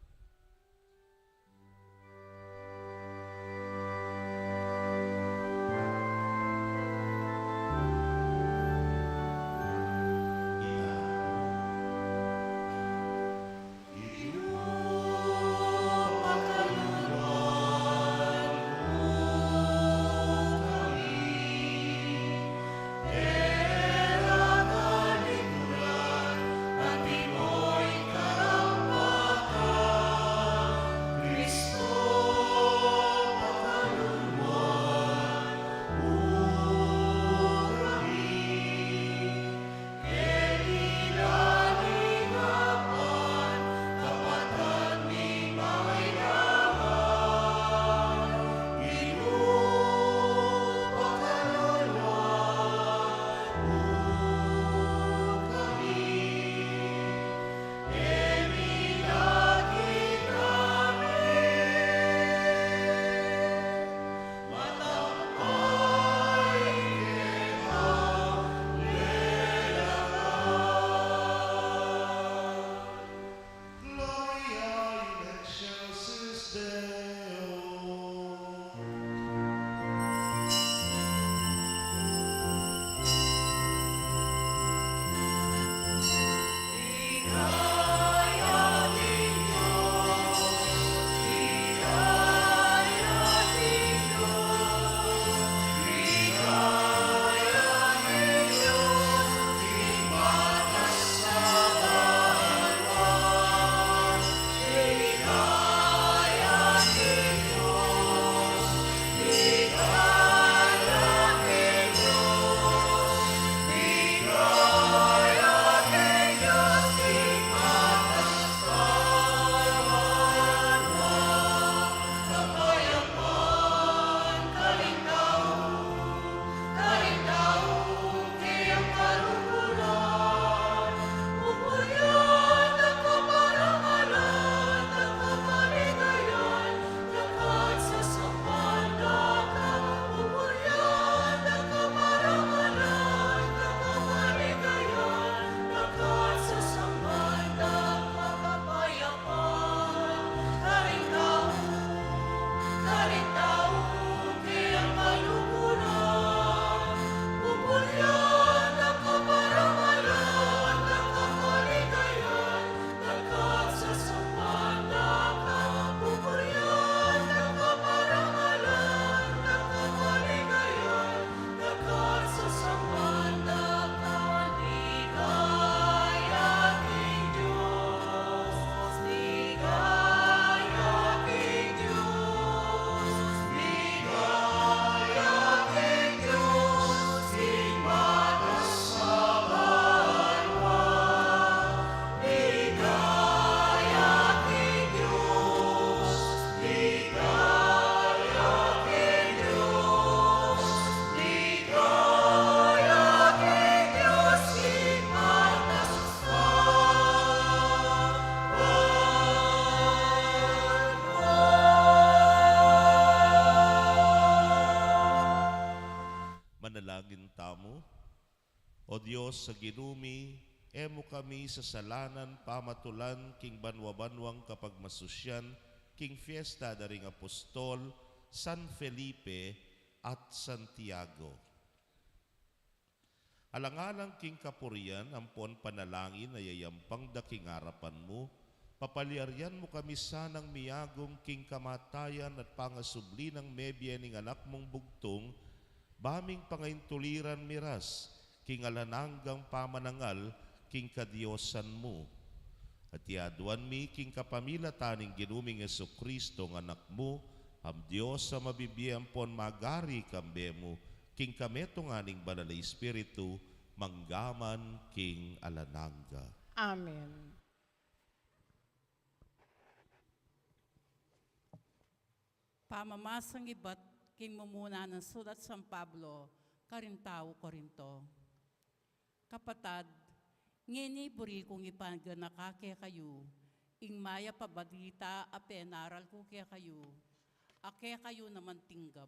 Diyos sa ginumi, emo kami sa salanan pamatulan king banwa-banwang kapag masusyan, king fiesta daring apostol, San Felipe at Santiago. Alangalang king kapurian, ampon panalangin na yayampang daking harapan mo, papaliaryan mo kami sanang miyagong king kamatayan at pangasubli ng mebye ning anak mong bugtong, baming pangaintuliran miras, king alananggang pamanangal, king kadiosan mo. At iaduan mi king kapamila taning ginuming Jesucristo ng anak mo, am Diyos sa mabibiyang pon magari kambe mo, king kameto nga ning banal na Espiritu, manggaman king alanangga. Amen. Pamamasang iba't king mumuna ng sulat San Pablo, Karintao, Korinto. Kapatad, ngini buri kong ipanganaka kaya kayo, ing maya pabalita a penaral ko kaya kayo, ake kayo naman tinggap.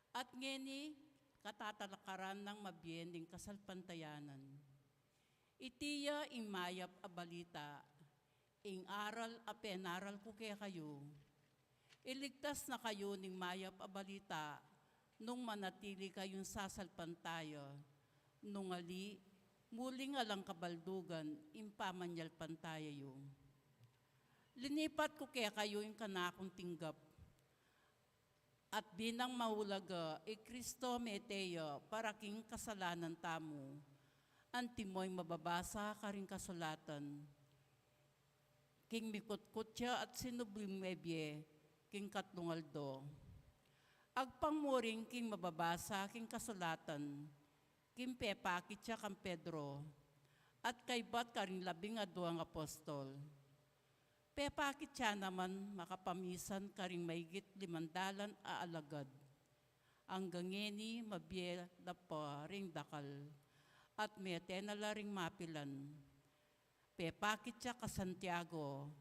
At ngini, katatalakaran ng mabiyending kasalpantayanan. Itiya ing mayap a balita, ing aral a penaral ko kaya kayo, iligtas na kayo ning mayap a balita, nung manatili kayong sasalpantaya, nung ali, muling alang kabaldugan, impamanyal pantaya yung. Linipat ko kaya kayo yung kanakong tinggap, at binang mahulaga, Kristo meteya, para king kasalanan tamo, antimoy mababasa ka rin kasulatan. King mikutkutya at sinubling mebye, king katlungaldo. Agpangmuring king mababasa king kasulatan, king pepakit siya kang Pedro, at kay bat ka rin 12 apostol. Pepakit siya naman makapamisan ka rin maigit 500 aalagad. Ang gangeni mabye na pa ring dakal, at metenala ring mapilan. Pepakit siya ka Santiago,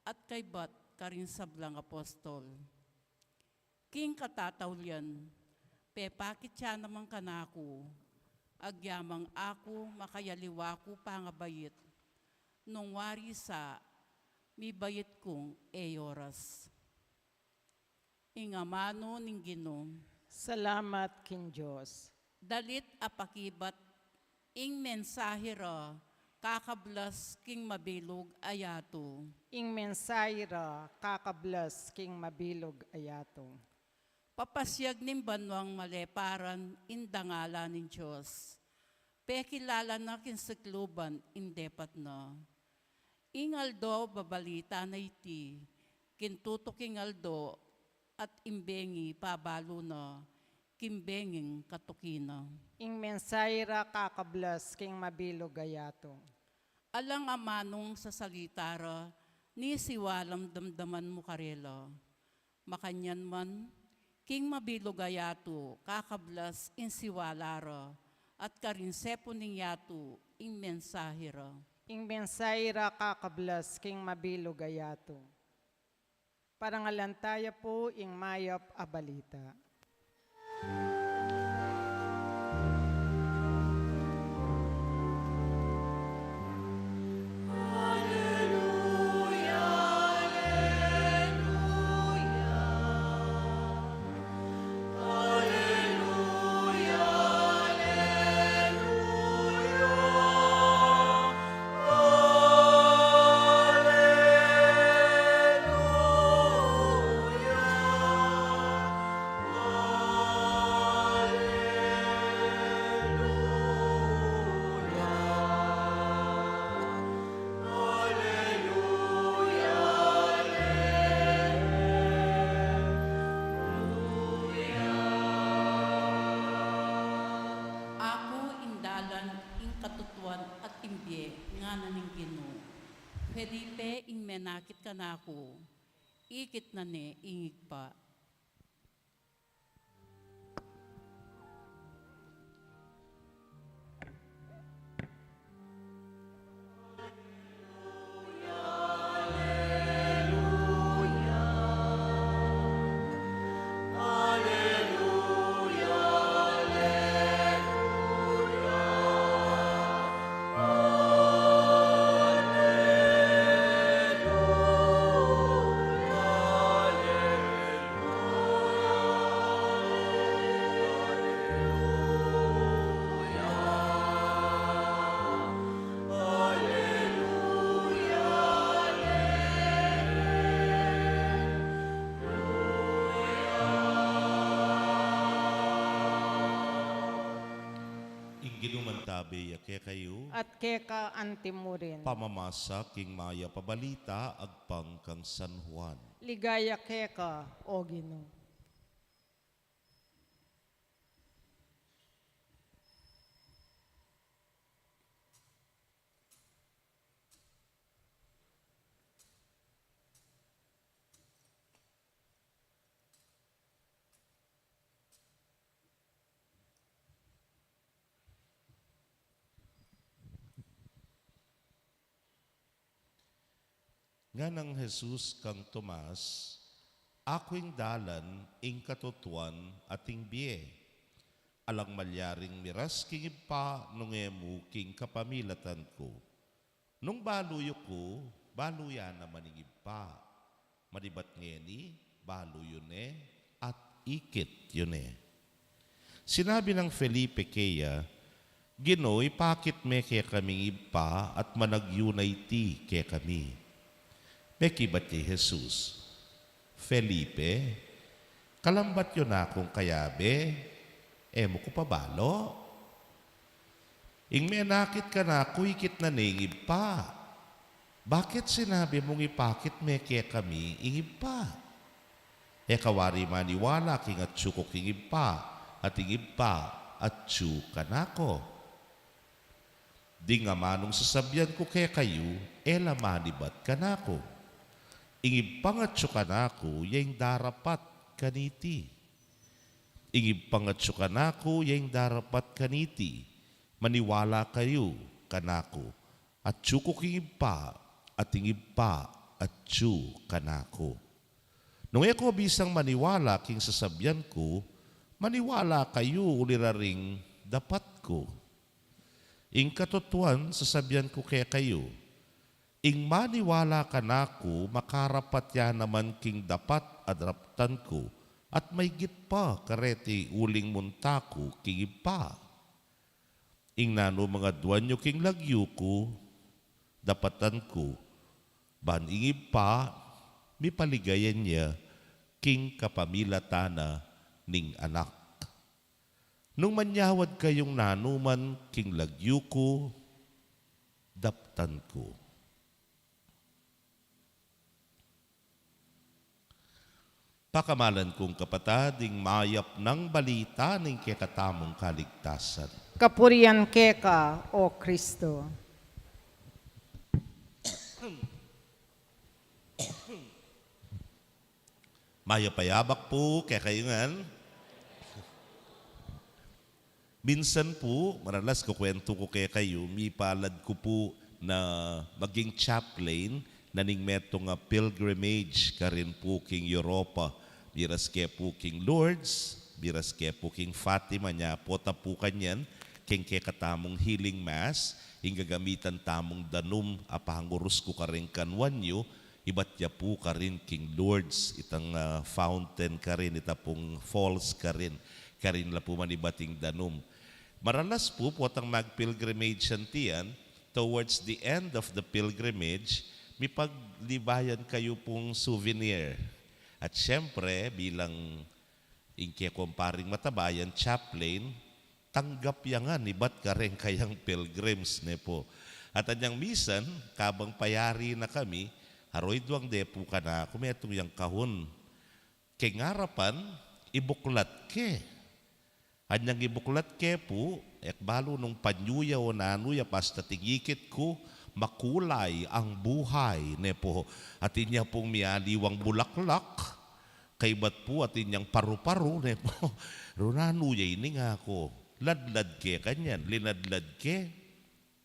at kay bat ka rin sablang apostol. King katatawlyan, pepakit siya naman kanako, agyamang ako makayaliwa ko pangabayit, nung wari sa mi bayit kong eoras. Ingamano ning Ginom, Salamat kin Diyos. dalit apakibat, ing mensahera, kakablas king mabilog ayato. Ing mensahira kakablas king mabilog ayato. Papasyag ning banwang maleparan, indangala ning Diyos. Pekilala na kinsikluban, indepat na. Ingaldo babalita na iti, kintutok ingaldo, at imbengi pabalo na, kimbenging katukina. Ing mensahira kakablas king mabilog ayato. Alang amanong sa salitara, ni siwalam damdaman mo karela. Makanyan man, king mabilog ayato, kakablas in siwalara, at karinsepo ning yato, ing mensahira. Ing mensahira kakablas king mabilog ayato. Parangalantaya po ing mayap a balita. Felipe, ing menakit ka na ako, ikit na ne, ingig pa. itabeya ke kayo, at keka antimurin. pamamasa king maya pabalita, agpang kang San Juan. Ligaya keka, o Ginoo. Nga ng Jesus kang Tomas, ako'y dalan, ing katutuan, ating biye. Alang malyaring miras king ipa, nung emu king kapamilatan ko. Nung baluyo ko, baluya naman ing ipa. Madibat ngeni, baluyo ne, at ikit yun eh. Sinabi ng Felipe kaya, Ginoo, ipakit me kaya kaming ipa at managyunay ti kaya kami. Mekibat ni Jesus, Felipe, kalambat yun akong kayabe, emo ko pabalo. Ing may nakit ka na, kuikit na ningib pa. Bakit sinabi mong ipakit me kaya kami ingib pa? E kawari maniwala king at ko kingib pa, at ingib pa at kanako. Di nga manong sasabyan ko kaya kayo, lamanibat kanako. Ingib pangatso kanako, yung darapat kaniti. Ingib pangatso kanako, yung darapat kaniti. Maniwala kayo kanako. At ko kingib pa, at ingib pa, at kanako. Nung ako bisang maniwala king sasabyan ko, maniwala kayo uliraring dapat ko. Ing katutuan sasabyan ko kaya kayo, ing maniwala ka nako, makarapat ya naman king dapat adraptan ko, at may git pa kareti uling muntako king ipa. Ing nano mga duwanyo king lagyo ko, dapatan ko, ban ing ipa, mi paligayan niya king kapamilatana ning anak. Nung manyawad kayong nanuman king lagyo ko, daptan ko. Pakamalan kong kapatading mayap ng balita ng kekatamong kaligtasan. Kapurian keka, o Kristo. Mayapayabak po kaya kayo ngan. Minsan po, maralas kukwento ko kaya kayo, may palad ko po na maging chaplain na ning metong pilgrimage ka rin po king Europa. Biras kaya po king Lourdes, biras kaya po king Fatima niya, po tapukan yan, king kaya katamong healing mass, ing gagamitan tamong danum, apahangurus ko ka rin kanwan nyo, iba't ya po ka rin king Lourdes, itang fountain ka rin, itapong falls ka rin la po manibating danum. Maralas po ang mag-pilgrimage tiyan, towards the end of the pilgrimage, may paglibayan kayo pong souvenir. At syempre, bilang ingke kumparing matabayan, chaplain, tanggap yangan, iba't ka rin kayang pilgrims ne po. At anyang misan, kabang payari na kami, haroy duwang depo ka na, kumetong yung kahon. Kay ngarapan, ibuklat ke. Anyang ibuklat ke po, ekbalo nung panyuya o nanuya, pasta tigikit ko, makulay ang buhay ne po. At inya pong mialiwang bulaklak, kay bat po at inyang paru-paru ne po. Runanuya ini nga ko, ladlad ke kanyan, linadlad ke.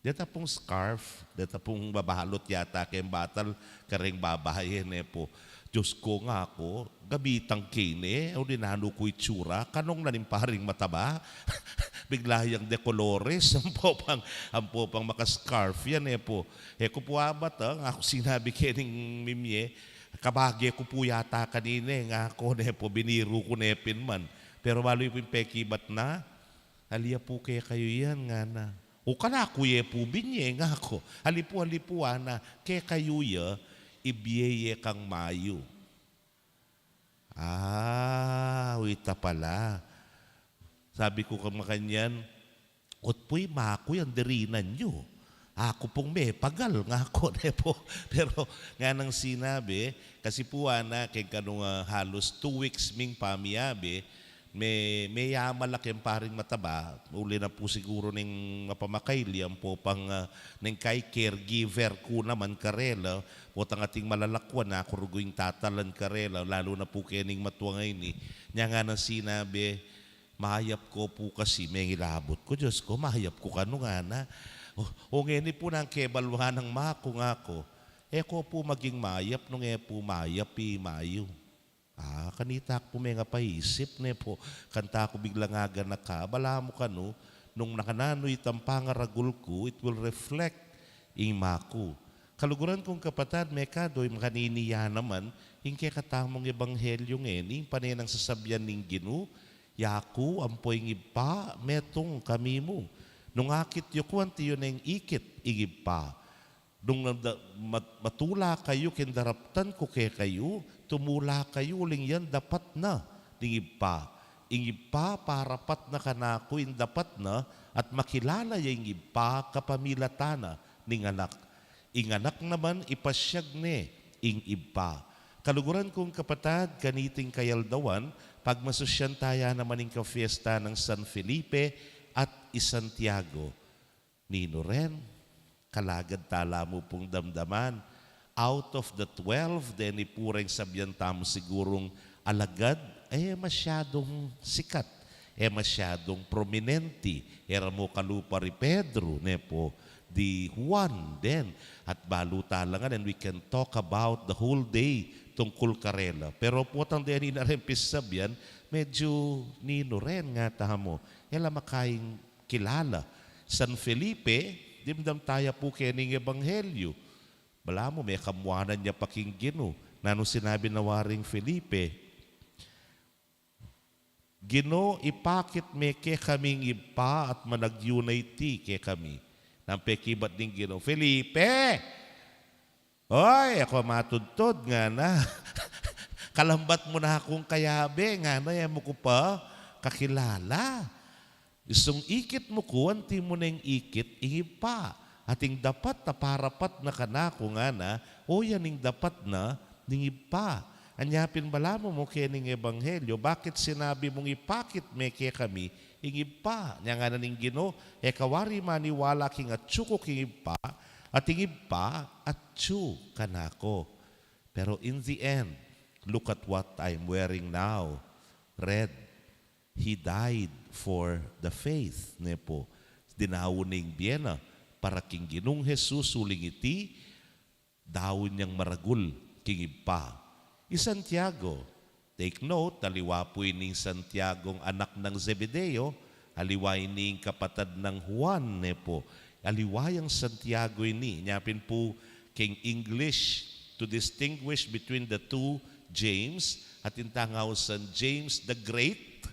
Deta pong scarf, deta pong babalot yata kayong batal, karing babahayin ne po. Diyos ko nga ako, gabitang kine, o dinano ko itsura, kanong nanimparing mataba, biglayang decolores, ang po pang makascarf yan po. Ko po abat, ako sinabi kining mimye, kabagye ko po yata kanine, nga ako po, biniru ko nepin man. Pero waloy po yung pekibat na, aliya po kaya kayo yan nga na. O kana kuye po binye nga ako, halipo na, kaya kayo ya, ibiyeye kang mayo. Wita pala. Sabi ko kang makanyan, Ot po'y mako yung dirinan nyo. Ako pong may pagal nga ako. Pero nga nang sinabi, kasi po na kay kanong halos 2 weeks ming pamiyabi, may malaki ang paring mataba. Uli na po siguro ng mapamakailiam po pang ng kay caregiver ko naman karela. O tang ating malalakwan na ako rugoing tatalan karela. Lalo na po kaning matuwangay ni. Nya nga nang sinabi, mahayap ko po kasi may ilabot ko. Diyos ko, mahayap ko kano nga na. O ngeni po nang kebalwahan ng mako nga ko. Ko po maging mayap nung po mayap mayo. Kanita po may nga paisip ne po. Kanta ko biglang aga na ka. Bala mo ka no, nung nakananoy tampangaragul ko, it will reflect in mako. Kaluguran kong kapatad, may kadoy makaniniya naman, yung kaya katamong ebanghelyo ngeni, panay nang sasabyan ng Ginu, yaku, ampoy ngipa, metong kami mo. Nung akit yukuan tiyo na yung ikit, igipa. Nung matula kayo, kindaraptan ko kay kayo, tumula kayo, uling yan, dapat na, igipa. Igipa, parapat na kanako, yung dapat na, at makilala yung igipa, kapamilatana, ning anak. Inganak naman, ipasyag ne, ing ipa. Kaluguran kong kapatad, kaniting kayaldawan, pag masusyan taya naman ng ka-fiesta ng San Felipe, at Santiago. Nino ren, kalagad tala mo pong damdaman. Out of the 12, then ipureng sabyan tamo sigurong alagad, masyadong sikat. Masyadong prominente. Era mo kalupa ri Pedro, nepo, di Juan din. At baluta lang and we can talk about the whole day tungkol karela. Pero po tang din inarempis sabyan, medyo nino ren nga tahamo. Ela makaing kilala. San Felipe, dimdam tayo po kening ebanghelyo. Bala mo, may kamuanan niya pakinggan no. Nano sinabi na waring Felipe, Gino, ipakit me ke kaming ipa at managyunay ti ke kami. Nampekibat din Gino, Felipe! Oy, ako matudtod nga na. Kalambat mo na akong kayabe, nga na, mo ko pa kakilala. Isong ikit mo ko, anti mo na yung ikit, ipa. Ating dapat na parapat na kanako nga na, o yaning dapat na, ning ipa. Anyapin bala mo kening ebanghelyo, bakit sinabi mong ipakit me ke kami, ipa. Nya nga na ning Gino, kawari maniwala king atsuko king ipa, ating ipa atsu kanako. Pero in the end, look at what I'm wearing now. Red. He died for the faith. Nepo. Dinawuning biyena. Para king Ginong Jesus uling iti, dawon niyang maragul king ipa. Santiago. Take note, taliwapoy ning Santiagong anak ng Zebedeo, aliway ning kapatad ng Juan. Nepo. Aliwayang Santiago ini. Nyapin po king English to distinguish between the two James at intangaw San James the Great.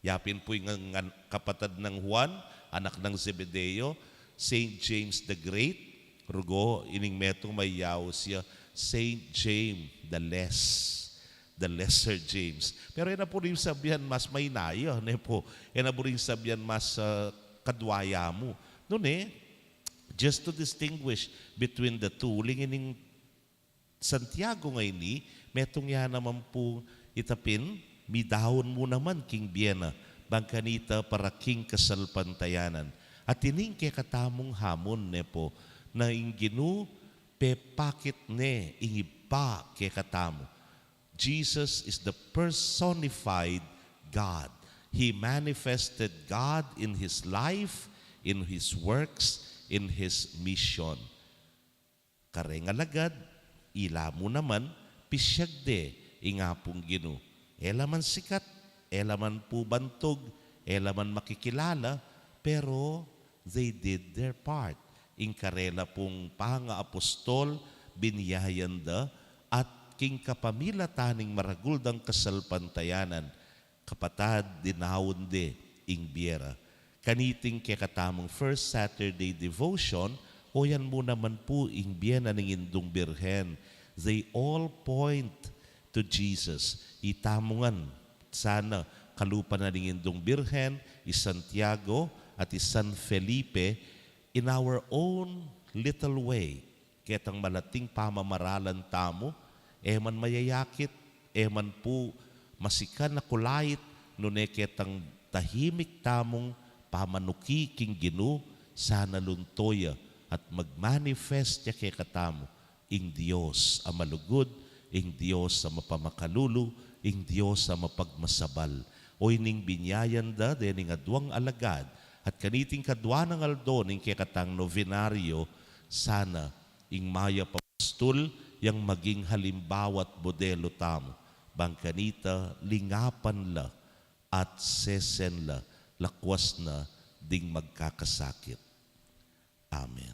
Yapin po yung kapatad ng Juan, anak ng Zebedeo, Saint James the Great. Rugo, ining metong may yaw siya, Saint James the Lesser James. Pero yan na po rin sabihan mas may nayo. Yan na po rin sabihan mas kadwaya mo. Noon just to distinguish between the two, lingin Santiago ngayon metong yan naman po itapin, midahon mo naman king Biena, bangkanita para king kasalpantayanan. At ining kay katamong hamon nepo, na inginu pepakit ne ingipa kay katamo. Jesus is the personified God. He manifested God in His life, in His works, in His mission. Karengalagad, ila mo naman, pisyag de, ingapong Gino. Elaman sikat, elaman po bantog, elaman makikilala, pero they did their part. Ingkarela pong panga-apostol, biniyayanda, at king kapamila taning maraguldang kasalpantayanan, kapatad dinawon de ing biera. Kaniting kay katamong First Saturday Devotion, o yan mo naman po ing biyena ng Indong Birhen. They all point to Jesus. Itamungan sana kalupa na ng Indong Birhen, Santiago, at San Felipe in our own little way. Ketang malating pamamaralan tamo, eman mayayakit, eman po masikan na kulait, nune ketang tahimik tamong pamanuki king Ginu, sana luntoya at magmanifest ya kay katamo, ing Diyos ang malugod, ing Diyos ang mapamakalulu, ing Diyos ang mapagmasabal. O ining binyayan da, dening adwang alagad, at kaniting kadwa ng aldo, ning kay katang novenaryo, sana ing maya papastul, yang maging halimbawa at modelo tamo. Bangkanita, lingapan la, at sesen la, lakwas na, ding magkakasakit. Amen.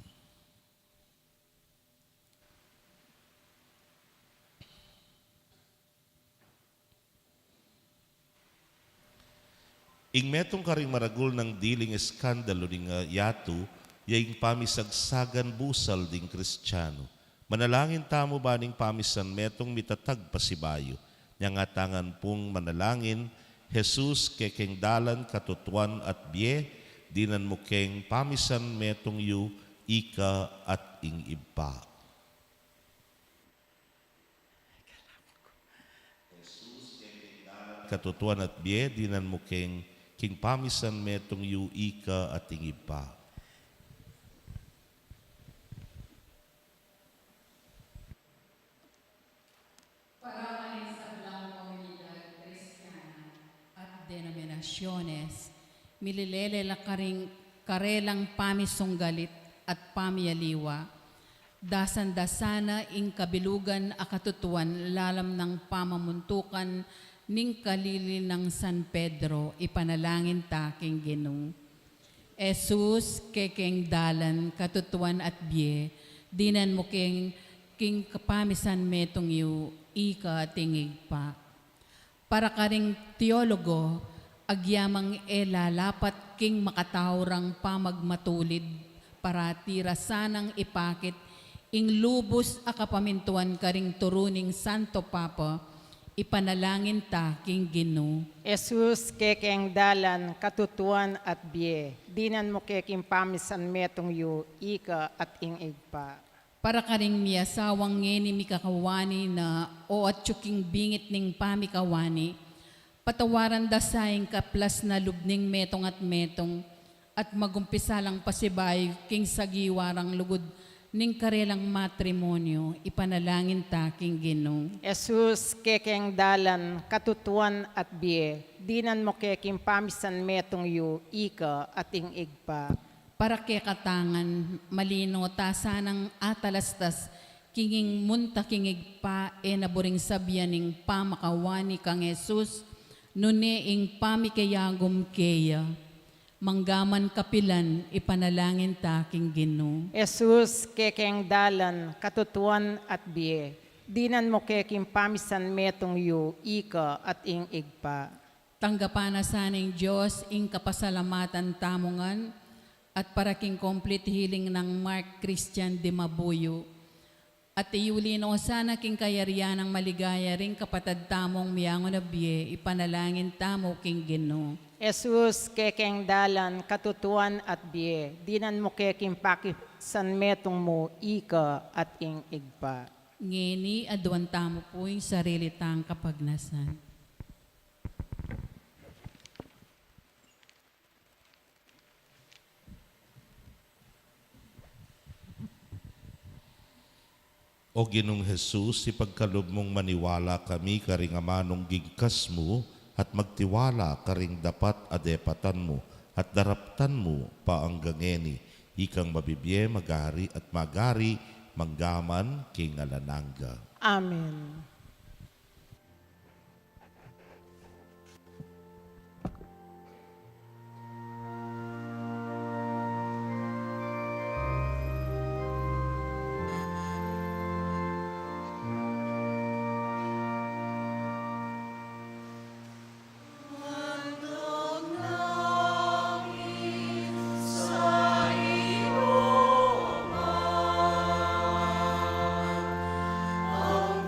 Ing metong karing maragul ng diling eskandalo ning yatu, yaing pamisagsagan busal ding Kristiyano. Manalangin tamo ba ning pamisan metong mitatag pasibayo, yang atangan pong manalangin, Jesus kekeng dalan katutuan at biye, dinan mo keng pamisan metong yu, ika at ing iba. Jesus kekeng dalan katutuan at biye, dinan mo keng king pamisan metong yu, ika at ing iba. Denominaciones, mililele la karelang pamisunggalit at pamiyaliwa, dasan-dasana ing kabilugan akatutuan lalam ng pamamuntukan ning kalili ng San Pedro, ipanalangin taking Ginoo. Jesus kekeng dalan katutuan at biye, dinan mo king kapamisan metong yu, ika tingig pa. Para karing teologo, agyamang lalapat king makatawrang pamagmatulid para tira sanang ipakit ing lubos akapamintuan karing turuning Santo Papa, ipanalangin ta king Ginoo. Jesus kekeng dalan katutuan at biye, dinan mo keking pamisan metong yu, ika at ing igpa. Para karing miyasawang ngeni mikakawani na o at tsuking bingit ning pamikawani, patawaran dasayang kaplas na lubning metong at magumpisa lang pasibay king sagiwarang lugod ning karelang matrimonyo, ipanalangin taking Ginoo. Jesus kekeng dalan katutuan at biye, dinan mo keking pamisan metong yu, ika at ing igpa. Para kay katangan, malino tasanang atalastas, kinging munta kingig pa, naburing sabyaning pamakawani kang Jesus, nune ing pamikayagom keya, manggaman kapilan, ipanalangin taking Ginoo. Jesus kekeng dalan katutuan at biye, dinan mo keking pamisan metong yu, ika at ing igpa. Tanggapan na saning Diyos, ing kapasalamatan tamungan, at para king complete healing ng Mark Christian de Mabuyo. At iulino sana king kayarian ng maligaya ring kapatad tamong miyango na biye, ipanalangin tamo king Ginoo. Jesus kekeng dalan katutuan at biye, dinan mo keking pakisan metong mo, ika at ing igpa. Ngeni aduan tamo po yung sarili tang kapagnasan. O Ginong Jesus, ipagkalob mong maniwala kami karing amanong gigkas mo at magtiwala karing dapat adepatan mo at daraptan mo paanggangeni. Ikang mabibye, magari at magari, manggaman, king alananga. Amen. Ang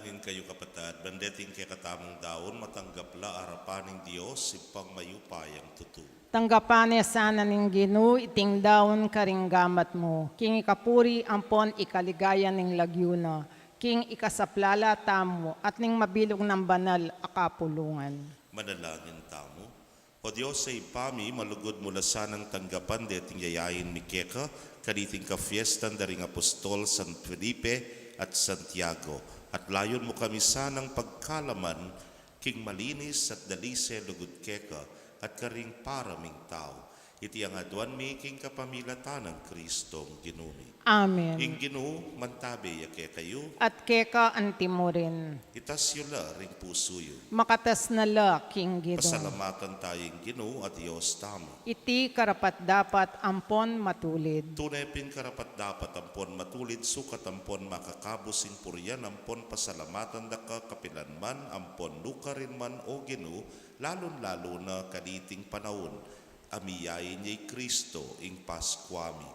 Manalangin kayo kapatad, bandeting kay katamong daon, matanggapla arapaning Diyos, ipang mayupayang tutu. Tanggapan sana ning Ginoo iting daon karinggamat mo. King ikapuri ampon ikaligaya ning lagyuna. King ikasaplala tamo at ning mabilog ng banal akapulungan. Manalangin tamo. O Diyos sa ipami, malugod mula sanang tanggapan deting yayain mi keka, kaniting ka fiestan daring apostol San Felipe at Santiago. At layon mo kami sanang pagkalaman, king malinis at dalise lugod keka, at karing paraming tao. Iti ang aduan mi king kapamilatan ng Kristong Ginumi. Amen. Ing Ginoo, mantabi yake kayo, At keka antimorin. itas yu la ring puso yu. Makatas na la, King Ginoo. Pasalamatan tayong Ginoo at Diyos tamo. Iti karapat dapat ampon matulid. Tunay pin karapat dapat ampon matulid sukat ampon makakabusin puryan ampon pasalamatan da ka kapilanman ampon lukarin man o Ginoo lalon-lalo na kaniting panahon amiyain niya Kristo ing Paskwami.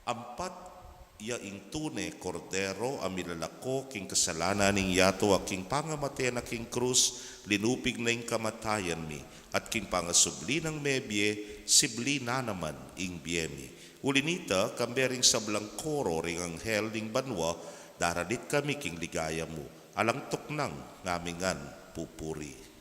Ampat ya ing tune kordero amilalako king kasalanan ning yato aking pangamate na king krus linupig na ing kamatayan mi at king pangasubli ng mebye sibli na naman ing biyemi. Ulinita kambering sablang koro ring anghel ning banwa daradit kami king ligaya mo alang tuknang ngamingan pupuri.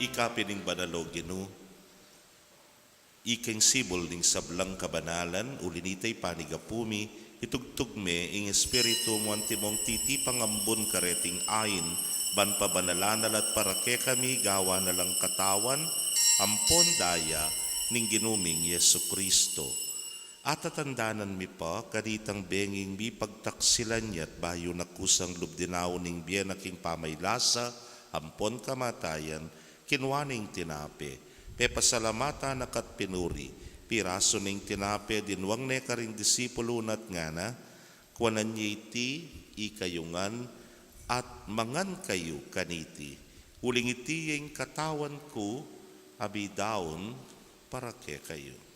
Ikapining banalo Ginoo, iking sibol ning sablang kabanalan, ulinitay panigapumi, itugtugme ing espiritu mo antimong titi pangambon kareting ain, ban pabanalanan at parake kami gawa na lang katawan, ampon daya ning ginuming Yesu Kristo. At tatandanan mi pa, kaditang benging mi pagtaksilan niya't bayo na kusang lubdinaw ning biyen aking pamaylasa, ampon kamatayan, kinwaning tinape, pe pasalamata nakat pinuri, piraso ning tinape dinwang ne karing disipulo nat ngana, kuanan niya iti ikayungan at mangan kayo kaniti. Uling iti yung katawan ko, abidaon para ke kayo.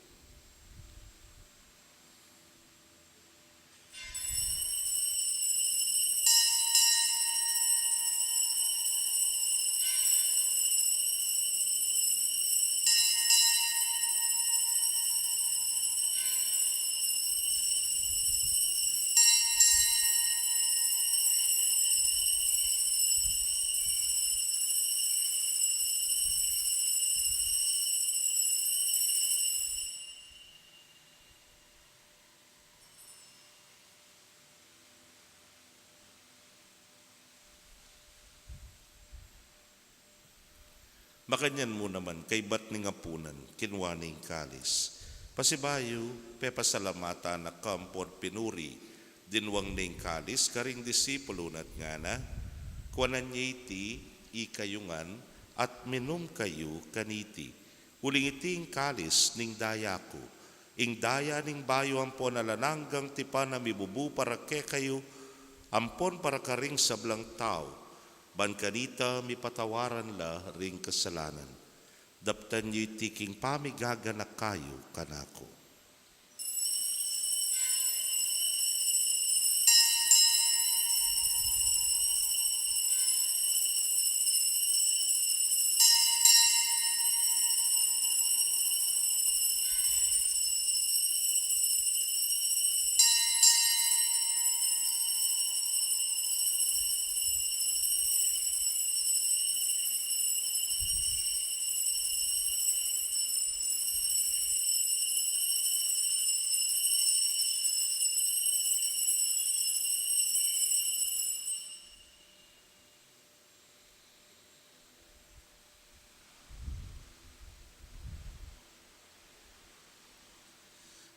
Makanyan mo naman, kay bat ni ngapunan, kinwaning kalis. Pasibayo, pepasalamata na kampor pinuri, dinwang ning kalis, karing disipulo nat ngana, kuanan niya iti, ikayungan, at minum kayo kaniti. Uling iting kalis ning daya ko, ing daya ning bayo ampon alananggang tipa na mibubu para ke kayo, ampon para karing sablang tao, ban kanita mi patawaran la ring kasalanan. Daptan niyo tiking pamigaganak kayo kanako.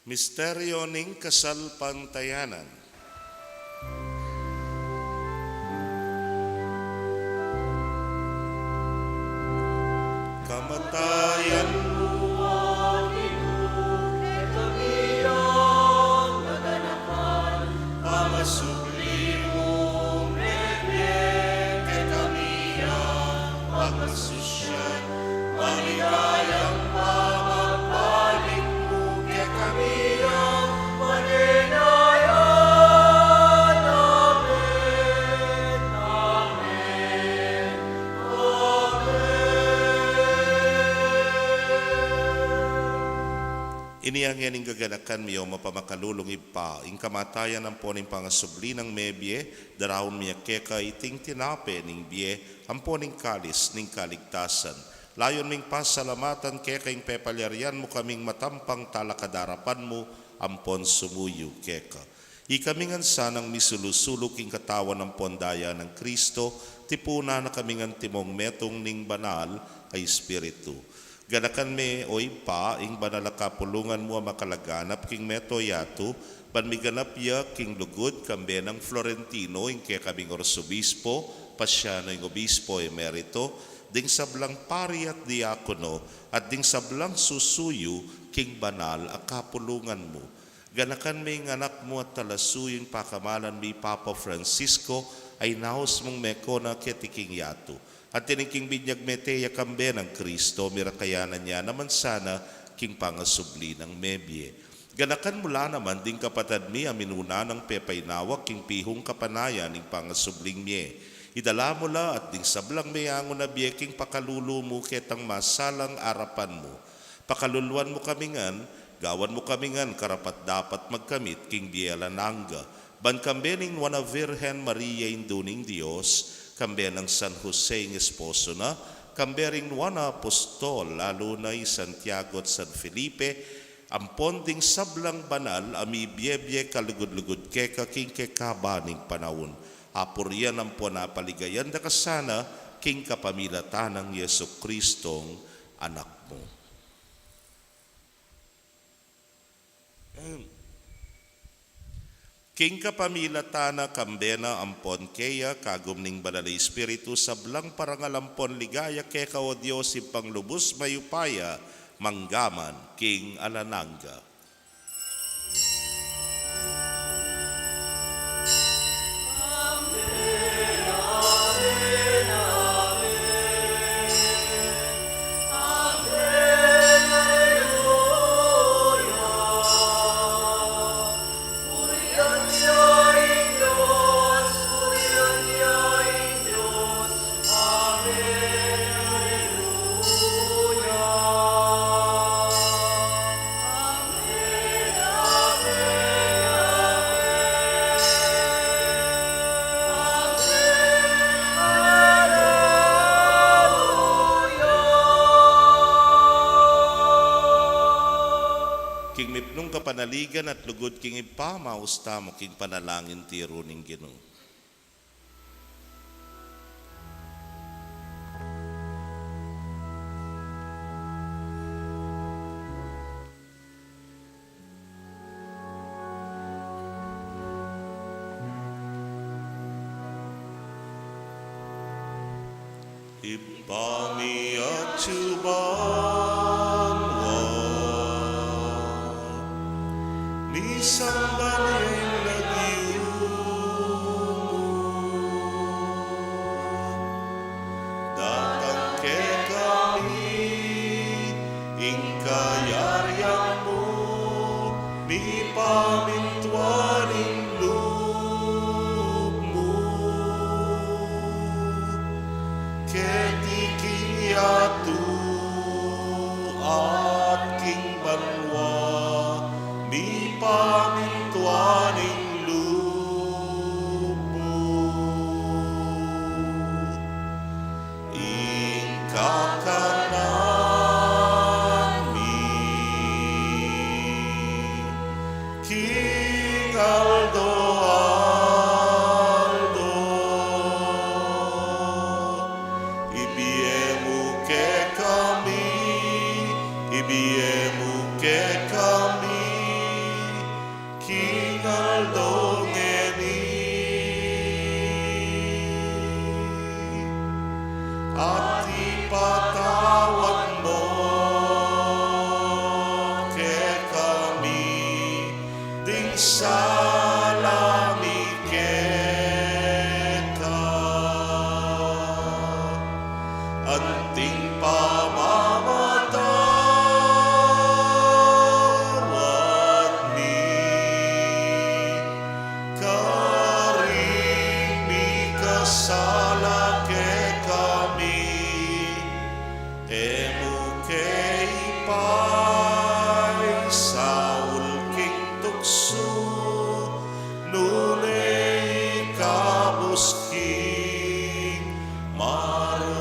Misteryo ning kasalpantayanan. Kamatayan pamasubli mo, bebye, kay kami ang pagmasusyan, maligayang pamagbalik mo, kay kami ang maninayan. Amen, amen, Iniyang yaning gaganakan miyo mapamakalulong ipa, ing kamatayan ang poning pangasubli ng mebye, darawon miya keka iting tinape ning bie, ang poning kalis ning kaligtasan. Layon ming pasalamatan keka ing pepalyarian mo kaming matampang talakadarapan mo, ampon sumuyo keka. Ikamingan sanang misulusulok ing katawan ng pondaya ng Kristo, tipuna na kamingan timong metong ning banal ay Espiritu. Ganakan me oy pa ing banal kapulungan mo makalaganap king meto yato panmiganap ya king lugod kambe ng Florentino ing kay kaming orsobispo pasyano ing obispo emerito ding sablang pari at diakono at ding sablang susuyo king banal a kapulungan mo. Ganakan me ing anak mo at talasuyong pakamalan mi Papa Francisco ay naos mong mekona ketiking yato. At tiniking binyag meteya kambe ng Kristo, mirakayanan niya naman sana king pangasubli ng mebye. Ganakan mula naman ding kapatad mi aminuna ng pepaynawak king pihong kapanayan ning pangasubling miye. Idala mo la at ding sablang mayango na biye king pakalulu mo ketang masalang arapan mo. Pakaluluan mo kamingan, gawan mo kamingan karapat dapat magkamit king bielananga. Ban kambe ning wana Virgen Maria induning Dios, kambe ng San Jose ng esposo na, kambe ring wana apostol, lalo na Santiago at San Felipe, ampon ding sablang banal, ami biyebye kalugod-lugod keka king kekabaning panahon. Apurian ang po napaligayan da kasana, king kapamilatan ng Yesu Kristong anak mo. King kapamilatana kambena ampon keya kagumning banal Espiritu sablang parangalampon ligaya keka o Diyos ipanglubos mayupaya manggaman king alananga. King mipnong kapanaligan at lugod king ipamausta mo king panalangin tiro ning Ginoo. Ipami at Sambaling lagi datang ke kami ingkayaryan mo mi pamintuaning loob mo ketiking yatu at king banwa mi pamintuaning sala ke kami, emu kay pay sa ulking tukso, nunay kabusking marok.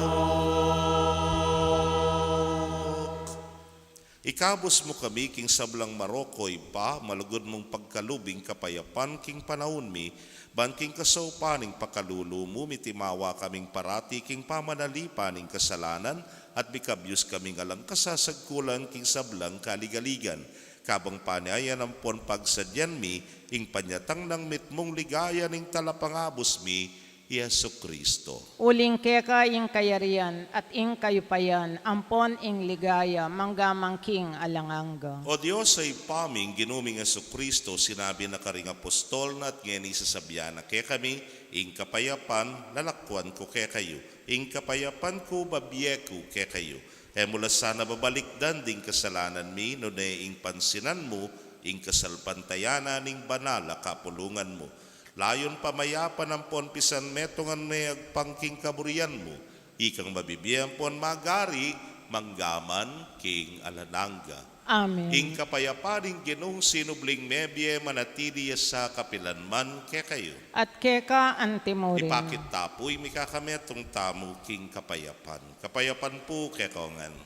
Ikabos mo kami king sablang Marokoy pa, malugod mong pagkalubing kapayapan king panahon mi, ban king kasaupaning pakalulo mo, mitimawa kaming parati king pamanalipaning kasalanan, at bikabyos kaming alang kasasagkulang king sablang kaligaligan. Kabang panayan ang pon pagsadyan mi, ing panyatang ng mitmong ligaya ning talapangabos mi, Yesu Kristo. Uling keka ing kayarian at ing kayupayan, ampon ing ligaya, manggamang king alanganga. O Diyos ay paming ginuming Yesu Kristo, sinabi na karing apostol na at ngeni sasabihan na kaya kami, ing kapayapan lalakwan ko kaya kayo, ing kapayapan ko babiye ko kaya kayo. Mula sana babalikdan ding kasalanan mi, no na ing pansinan mo, ing kasalpantayanan ing banala kapulungan mo. Layon pamayapan ang pon pisan metongan may agpangking kaburian mo, ikang mabibiyan pon magari, manggaman king alananga. Amen. Ing kapayapaning ginong sinubling mebye manatili sa kapilanman kaya kayo. At keka antimorin. Ipakit tapoy mikakametong tamo king kapayapan. Kapayapan po kaya kaungan.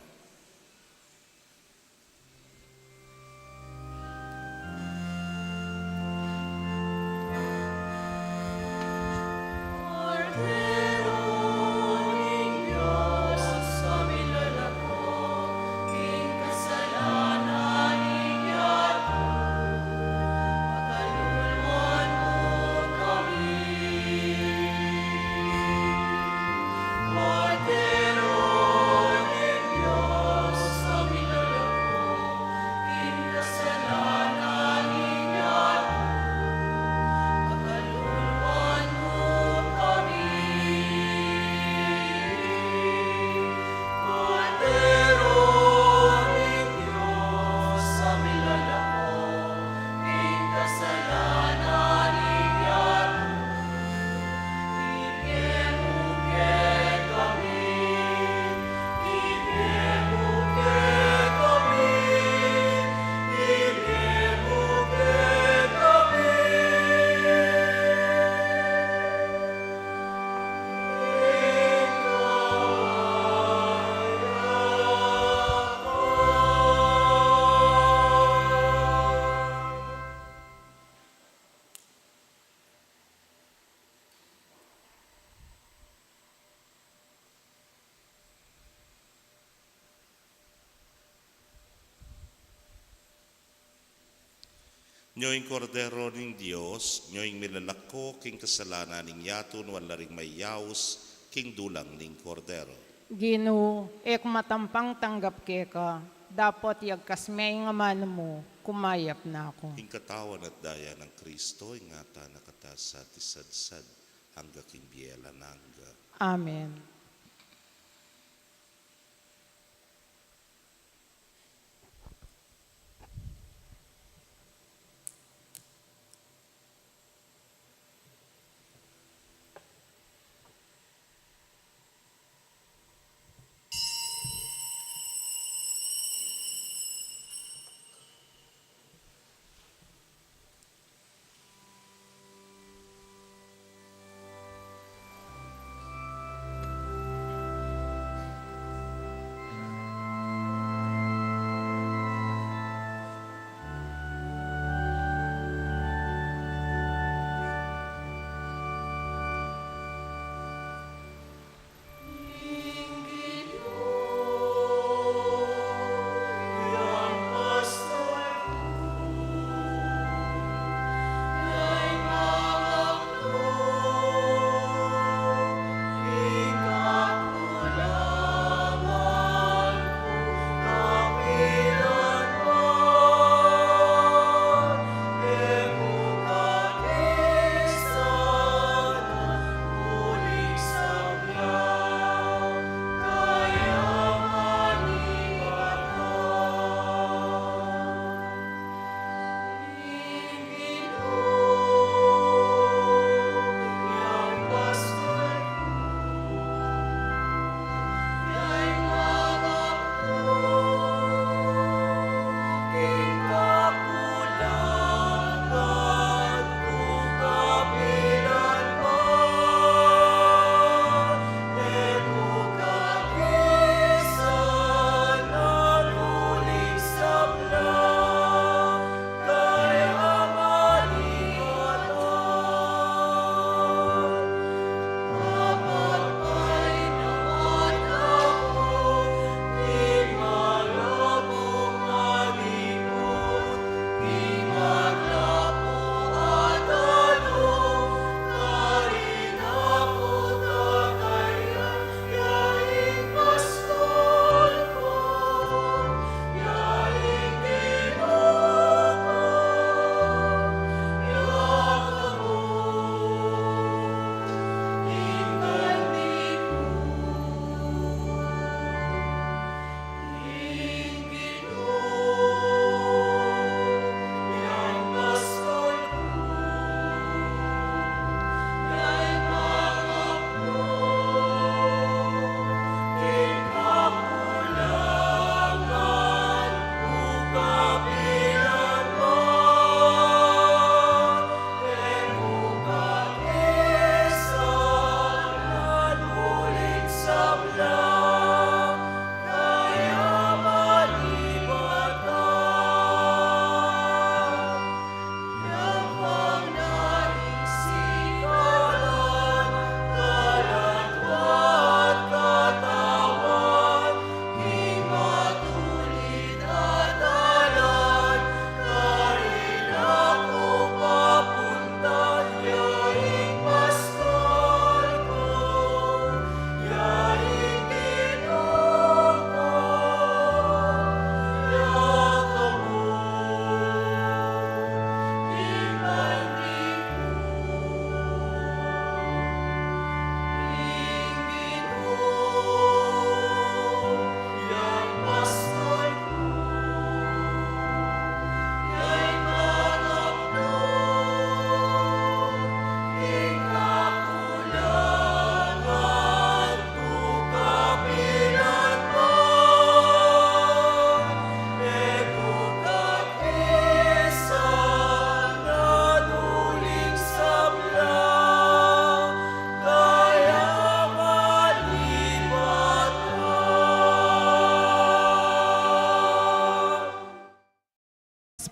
Nyoing kordero ning Dios, nyoing milalako king kasalanan ning yaton wala ring mayaws king dulang ning kordero. Gino, ek matampang tanggap keka, dapat yagkasmay nga man mo, kumayap na ako. King katawan at daya ng Kristo, ingata nakatasa tisadsad, hangga king biela nangga. Amen.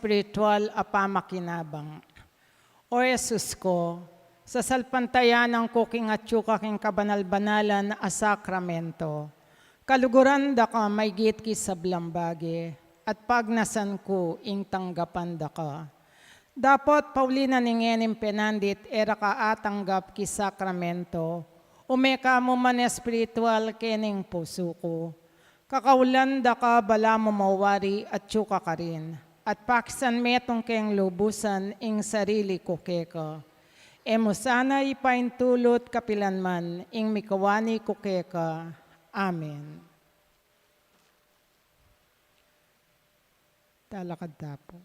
espiritual a pamakinabang. O Jesus ko, sa salpantayan ng kuking at king kabanal-banalan a sakramento, kaluguran da ka may git ki sa blambage, at pagnasan ko ing tanggapan da ka. Dapat Paulina ningenim penandit era ka atanggap ki sakramento, umeka mo man espiritual kening puso ko. Kakaulan da ka bala mo mawari at tsuka ka rin, at pakisan metong keng lubusan ing sarili ko keka. Emo sana ipaintulot kapilanman ing mikawani ko keka. Amen. Talakad tapo.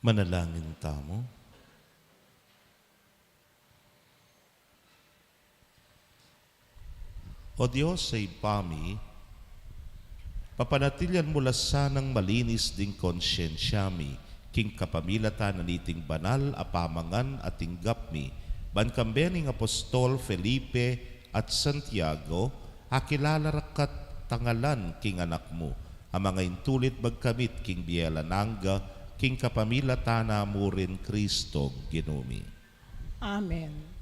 Manalangin tamo. O Diyos sa ipami, papanatilyan mo sanang malinis ding konsyensyami, king kapamilatan na niting banal apamangan at tinggap mi, bankambening Apostol Felipe at Santiago, akilala rakat tangalan king anak mo, ang mga intulit magkamit king bielananga, king kapamilatan na mo rin Kristo ginumi. Amen.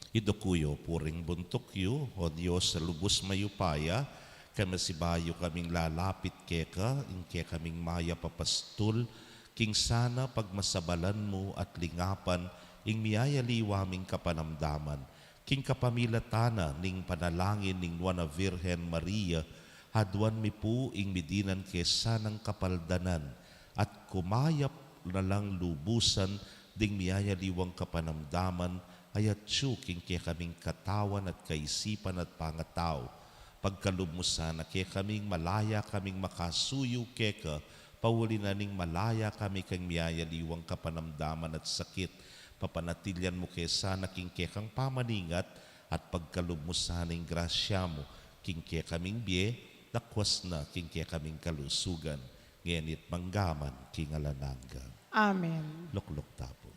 Idukuyo puring buntukyo, o Diyos sa lubos mayupaya, kami sibayo kaming lalapit keka, inke kaming maya papastul, king sana pagmasabalan mo at lingapan, ing miyayaliwa aming kapanamdaman, king kapamilatana ning panalangin ning Nuana Virgen Maria, hadwan mi po ing midinan kesanang kapaldanan, at kumayap na lang lubusan ding miyayaliwang kapanamdaman, ayat tsuking kaya kaming katawan at kaisipan at pangataw. Pagkalumusan na kaya kaming malaya kaming makasuyo keka, pauli na ning malaya kami kang miyayaliwang kapanamdaman at sakit. Papanatilyan mo kaya sana king kaya kang pamaningat at pagkalumusan ning grasya mo, king kaya kaming biye, nakwas na king kaya kaming kalusugan. Ngenit manggaman king alananga. Amen. Lukluk tapo.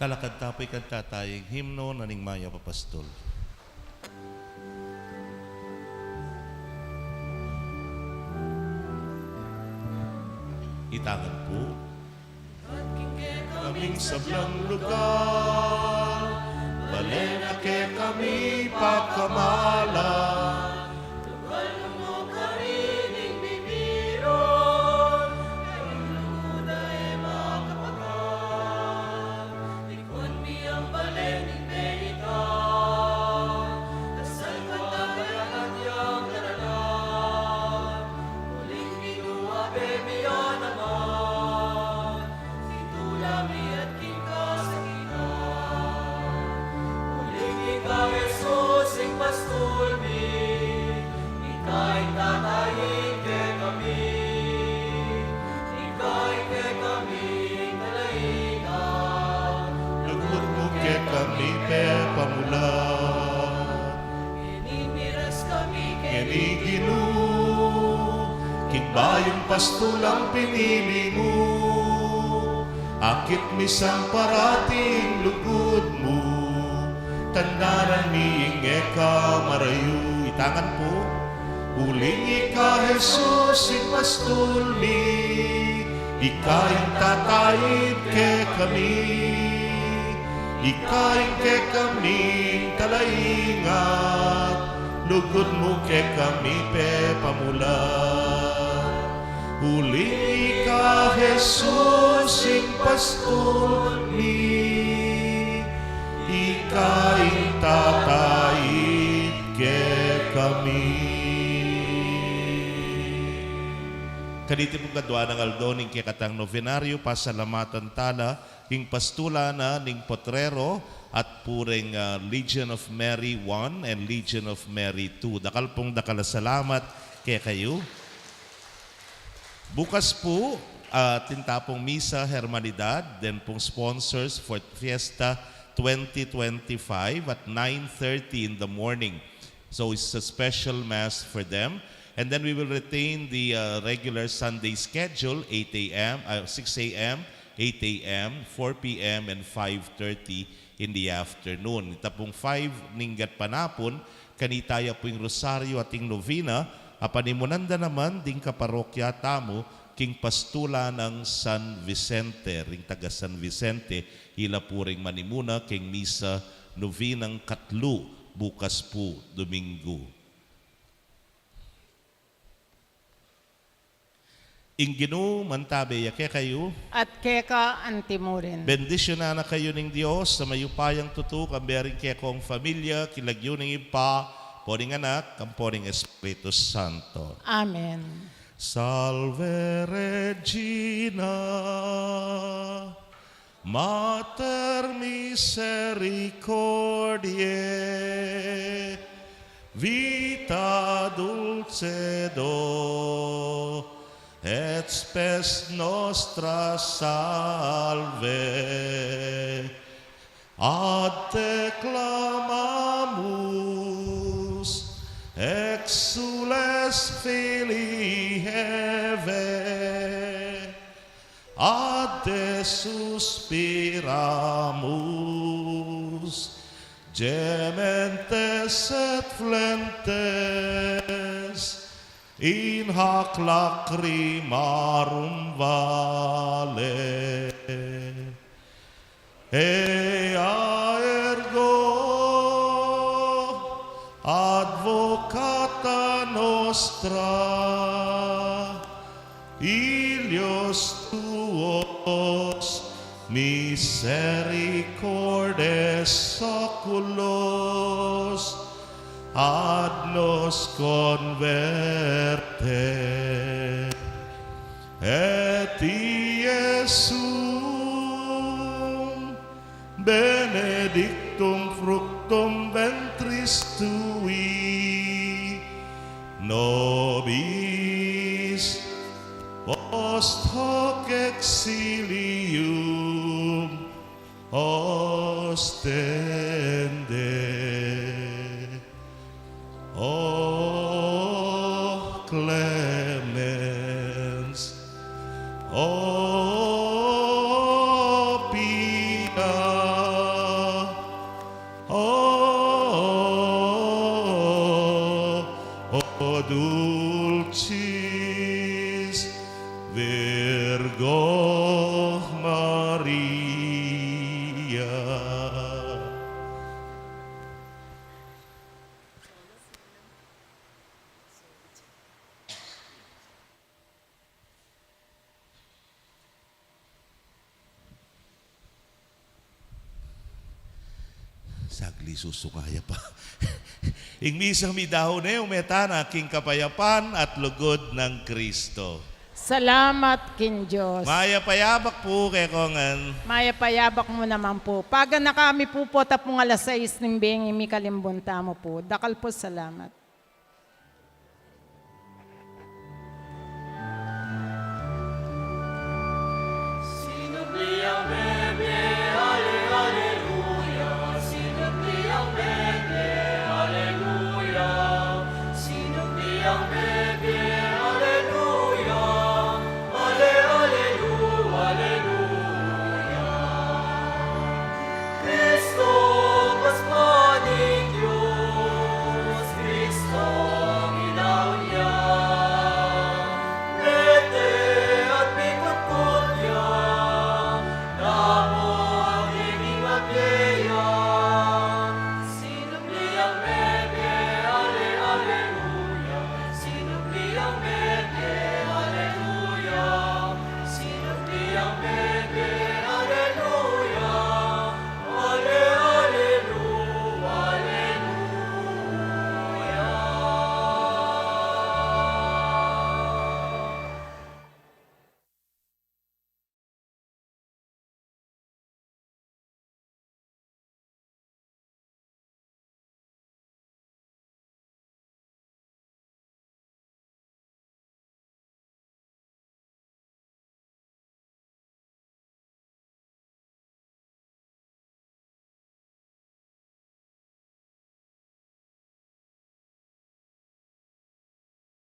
Talakad tapoy kanta tayong himno na ning Maya Papastol. Itangan po. Kaming sablang lugar, balena ke kami pakamala. Lugod mo ke kami pe pamula. Kini ginu, kigbayong pastulang pinili mo. Akit misang parating lugod mo. Tandaran ni Ingeka marayu. Itangan po. Uling ika Jesus ipastul mi. Ika'y tatayid ke kami. Ika'y ke kami talaingat. Lugod mo ke kami pe pamula. Uling ika Jesus ipastul mi. Ika'y tatayid ke kami. Kaniti pong kadwa ng aldoning kaya katang novenaryo, pasalamatan tala, king pastula na, ning potrero, at puring Legion of Mary 1 and Legion of Mary 2. Dakal pong salamat kaya kayo. Bukas po, tintapong Misa Hermanidad, then pong sponsors for Fiesta 2025 at 9:30 in the morning. So it's a special Mass for them. And then we will retain the regular Sunday schedule, 8 a.m., 6 a.m., 8 a.m., 4 p.m., and 5:30 in the afternoon. Itapong 5 ninggat panapon, kanitaya po yung rosaryo ating novena, apanimunanda naman ding kaparokya tamo, king pastula ng San Vicente, ring taga San Vicente, ila po ring manimuna, king misa novenang katlu, bukas po, Domingo. Inginu mantabe yake kayo. At keka antimurin. Bendisyon na kayo ng Diyos sa mayupayang tutuk, ang bering kekong familia, kilagyo ng ipa, poring anak, kamporing Espiritu Santo. Amen. Salve Regina, Mater misericordiae, vita dulcedo, et spes nostra salve. Ad te clamamus, exules filii Eve, ad te suspiramus, gementes et flentes, in hac lacrimarum vale. Ea ergo advocata nostra, ilios tuos misericordes oculos ad nos converte, et Iesum benedictum fructum ventris tui, nobis post hoc exilium ostende. O clemens, O pia, dulcis Virgo Maria. Sagli susukaya pa. Ing misang mi dahon umetana king kapayapan at lugod ng Kristo. Salamat kin Diyos. Maya payabak po kay kongan. Maya payabak mo naman po. Paga na kami po po tapong alas 6 ng bengi mi kalimbunta mo po. Dakal po salamat.